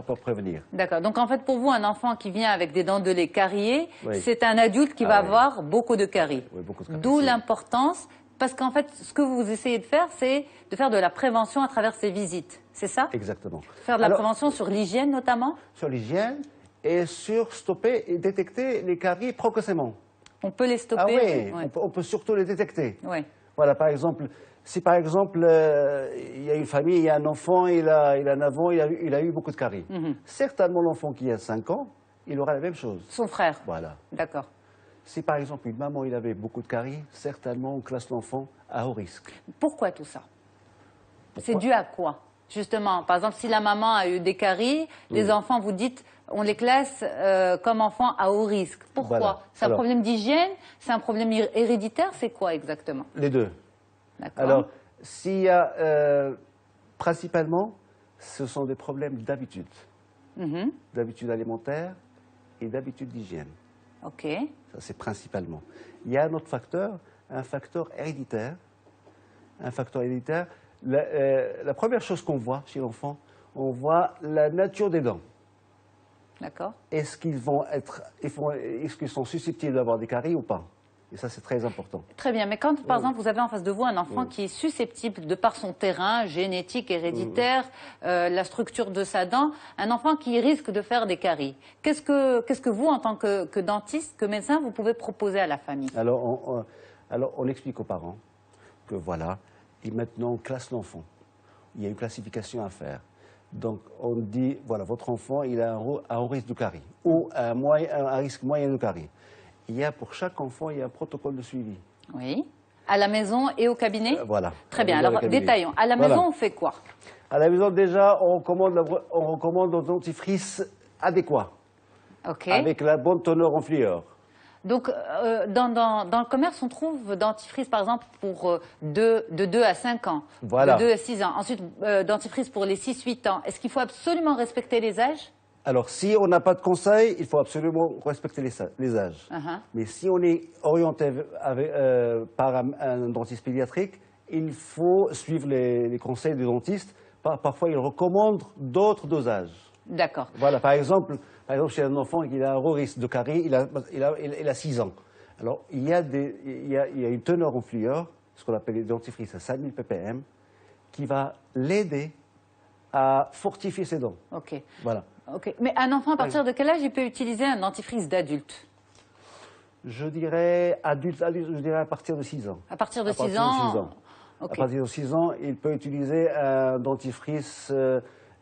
pour prévenir. D'accord. Donc en fait, pour vous, un enfant qui vient avec des dents de lait cariées, c'est un adulte qui va avoir beaucoup de caries. Oui, beaucoup de caries. D'où l'importance, parce qu'en fait, ce que vous essayez de faire, c'est de faire de la prévention à travers ces visites. C'est ça? Exactement. Faire de la prévention sur l'hygiène notamment? Sur l'hygiène et sur stopper et détecter les caries précocement. On peut les stopper? Ah oui, ouais. On peut surtout les détecter. Oui. Voilà, par exemple, si par exemple, il y a une famille, il y a un enfant, il a 9 ans, il a eu beaucoup de caries. Certainement, l'enfant qui a 5 ans, il aura la même chose. Son frère? Voilà. D'accord. Si par exemple, une maman, il avait beaucoup de caries, certainement, on classe l'enfant à haut risque. Pourquoi tout ça? C'est dû à quoi? Justement, par exemple, si la maman a eu des caries, les enfants, vous dites, on les classe comme enfants à haut risque. Pourquoi? Voilà. C'est un problème d'hygiène? C'est un problème héréditaire? C'est quoi exactement? Les deux. D'accord. Alors, s'il y a, principalement, ce sont des problèmes d'habitude. D'habitude alimentaire et d'habitude d'hygiène. OK. Ça, c'est principalement. Il y a un autre facteur, un facteur héréditaire. Un facteur héréditaire. La première chose qu'on voit chez l'enfant, on voit la nature des dents. D'accord. Est-ce qu'ils sont susceptibles d'avoir des caries ou pas? Et ça, c'est très important. Très bien, mais quand, par exemple, vous avez en face de vous un enfant qui est susceptible, de par son terrain, génétique, héréditaire, la structure de sa dent, un enfant qui risque de faire des caries, qu'est-ce que vous, en tant que dentiste, que médecin, vous pouvez proposer à la famille? Alors, on explique aux parents que voilà, et maintenant on classe l'enfant. Il y a une classification à faire. Donc, on dit, voilà, votre enfant, il a un haut risque de carie ou un risque moyen de carie. Pour chaque enfant, il y a un protocole de suivi. Oui. À la maison et au cabinet? Voilà. Très bien. Alors, détaillons. À la maison, on fait quoi? À la maison, déjà, on recommande un dentifrice adéquat. OK. Avec la bonne teneur en fluor. Donc, dans le commerce, on trouve dentifrice, par exemple, pour de 2 à 5 ans, voilà. De 2 à 6 ans. Ensuite, dentifrice pour les 6-8 ans. Est-ce qu'il faut absolument respecter les âges? Alors, si on n'a pas de conseil, il faut absolument respecter les âges. Mais si on est orienté par un dentiste pédiatrique, il faut suivre les conseils du dentiste. Parfois, il recommande d'autres dosages. D'accord. Voilà, par exemple, chez un enfant qui a un haut risque de carie, il a 6 ans. Alors, il y a une teneur en fluor, ce qu'on appelle les dentifrices à 5000 ppm, qui va l'aider à fortifier ses dents. OK. Voilà. OK. Mais un enfant, à partir de quel âge il peut utiliser un dentifrice d'adulte? Je dirais adulte, je dirais à partir de 6 ans. À partir de 6 ans? Okay. À partir de 6 ans, il peut utiliser un dentifrice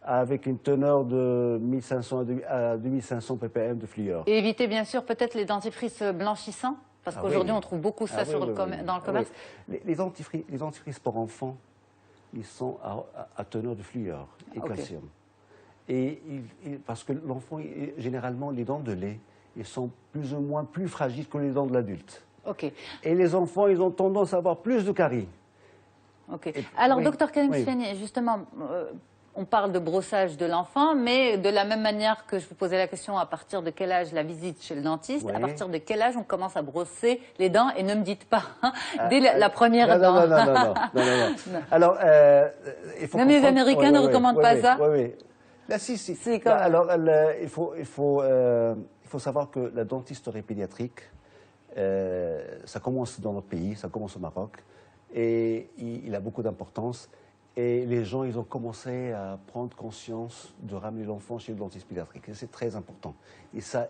avec une teneur de 1500 à 2500 ppm de fluor. Et éviter bien sûr peut-être les dentifrices blanchissants, parce qu'aujourd'hui on trouve beaucoup ça dans le commerce. Les dentifrices pour enfants, ils sont à teneur de fluor et calcium. Et parce que l'enfant, généralement, les dents de lait, ils sont plus ou moins plus fragiles que les dents de l'adulte. OK. Et les enfants, ils ont tendance à avoir plus de caries. OK. Alors, docteur Karim Soufiane, justement, on parle de brossage de l'enfant, mais de la même manière que je vous posais la question à partir de quel âge la visite chez le dentiste, à partir de quel âge on commence à brosser les dents, et ne me dites pas dès la première dent. Non. Alors, il faut même les Américains ne recommandent pas ça. Oui. Là, si. Alors, il faut savoir que la dentisterie pédiatrique, ça commence dans notre pays, ça commence au Maroc, et il a beaucoup d'importance. Et les gens, ils ont commencé à prendre conscience de ramener l'enfant chez le dentiste pédiatrique. Et c'est très important. Et ça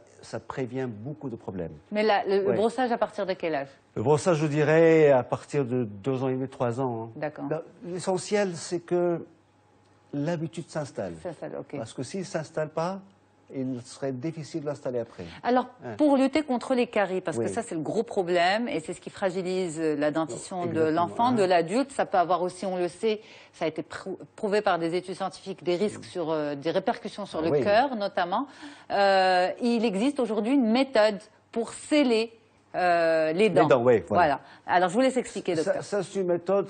prévient beaucoup de problèmes. Mais le brossage, à partir de quel âge? Le brossage, je dirais, à partir de 2 ans et demi, 3 ans. Hein. D'accord. L'essentiel, c'est que l'habitude s'installe. Okay. Parce que s'il ne s'installe pas, il serait difficile de l'installer après. Alors, pour lutter contre les caries, parce que ça, c'est le gros problème, et c'est ce qui fragilise la dentition de l'enfant, de l'adulte, ça peut avoir aussi, on le sait, ça a été prouvé par des études scientifiques, des risques sur des répercussions sur le cœur, notamment. Il existe aujourd'hui une méthode pour sceller les dents. Voilà. Alors, je vous laisse expliquer, docteur. Ça, c'est une méthode,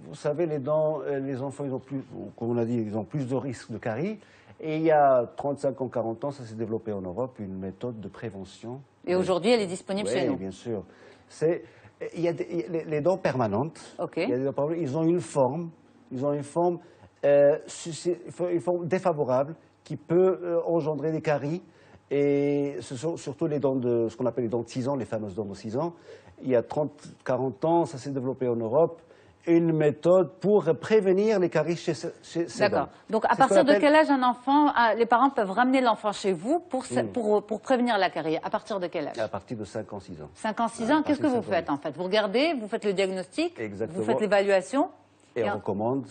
vous savez, les dents, les enfants, ils ont plus, comme on a dit, ils ont plus de risques de caries. Et il y a 35 ans, 40 ans, ça s'est développé en Europe, une méthode de prévention. Et aujourd'hui, elle est disponible chez nous. Oui, bien sûr. Il y a les dents permanentes. Okay. Ils ont une forme, une forme défavorable qui peut engendrer des caries. Et ce sont surtout les dents de ce qu'on appelle les dents de 6 ans, les fameuses dents de 6 ans. Il y a 30, 40 ans, ça s'est développé en Europe. Une méthode pour prévenir les caries chez ces dents. D'accord. Donc, à partir de quel âge un enfant, les parents peuvent ramener l'enfant chez vous pour prévenir la carie? À partir de quel âge? À partir de 5 ans, 6 ans. 5 ans, 6 ans, qu'est-ce que vous faites en fait? Vous regardez, vous faites le diagnostic, exactement, vous faites l'évaluation. Et on recommande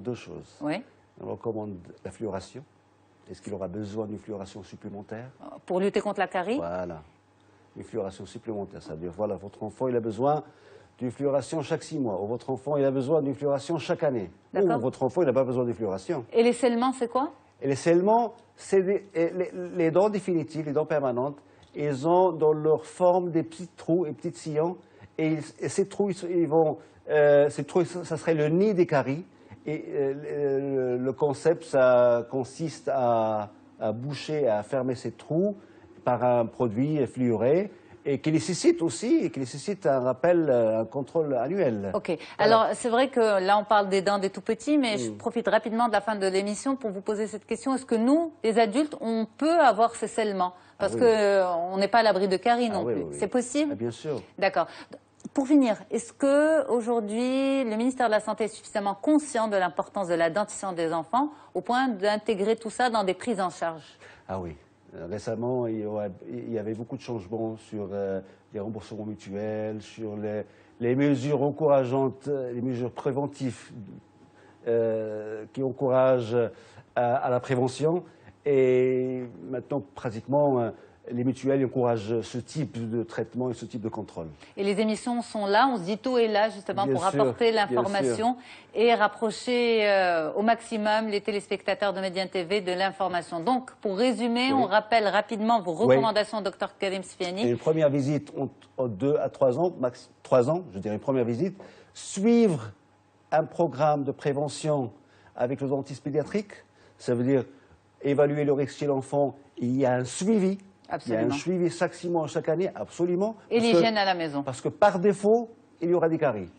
2 choses. Oui. On recommande la fluoration. Est-ce qu'il aura besoin d'une fluoration supplémentaire? Pour lutter contre la carie? Voilà. Une fluoration supplémentaire. C'est-à-dire, voilà, votre enfant, il a besoin d'une fluoration chaque 6 mois. Ou votre enfant, il a besoin d'une fluoration chaque année. Ou votre enfant, il n'a pas besoin d'une fluoration. Et les scellements, c'est quoi? Et les scellements, c'est les dents définitives, les dents permanentes. Ils ont dans leur forme des petits trous et petits sillons. Et ces trous, ça serait le nid des caries. Et le concept, ça consiste à boucher, à fermer ces trous par un produit fluoré. Et qui nécessite un rappel, un contrôle annuel. Ok. Voilà. Alors, c'est vrai que là, on parle des dents des tout-petits, mais je profite rapidement de la fin de l'émission pour vous poser cette question. Est-ce que nous, les adultes, on peut avoir ces scellements? Parce qu'on n'est pas à l'abri de caries non plus. C'est possible? Bien sûr. D'accord. Pour finir, est-ce que aujourd'hui le ministère de la Santé est suffisamment conscient de l'importance de la dentition des enfants au point d'intégrer tout ça dans des prises en charge? Ah oui. Récemment, il y avait beaucoup de changements sur les remboursements mutuels, sur les mesures encourageantes, les mesures préventives qui encouragent à la prévention. Et maintenant, pratiquement, les mutuelles encouragent ce type de traitement et ce type de contrôle. Et les émissions sont là, on se dit tout est là justement pour apporter l'information et rapprocher au maximum les téléspectateurs de Médiane TV de l'information. Donc, pour résumer, on rappelle rapidement vos recommandations, Dr Karim Sfiani. Une première visite en 2 à 3 ans, max 3 ans, je dirais une première visite. Suivre un programme de prévention avec le dentiste pédiatrique, ça veut dire évaluer le risque chez l'enfant, il y a un suivi. Absolument. Il y a un suivi chaque 6 mois, chaque année, absolument. Et l'hygiène à la maison. Parce que par défaut, il y aura des caries.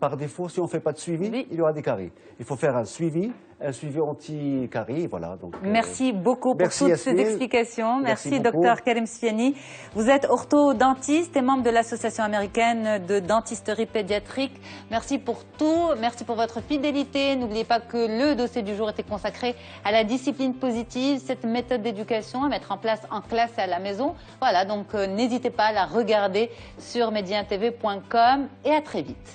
Par défaut, si on ne fait pas de suivi, il y aura des caries. Il faut faire un suivi anti-caries, voilà. Donc, merci beaucoup pour toutes ces explications. Merci Dr Karim Sfiani. Vous êtes orthodontiste et membre de l'Association américaine de dentisterie pédiatrique. Merci pour tout, merci pour votre fidélité. N'oubliez pas que le dossier du jour était consacré à la discipline positive, cette méthode d'éducation à mettre en place en classe et à la maison. Voilà, donc n'hésitez pas à la regarder sur mediantv.com et à très vite.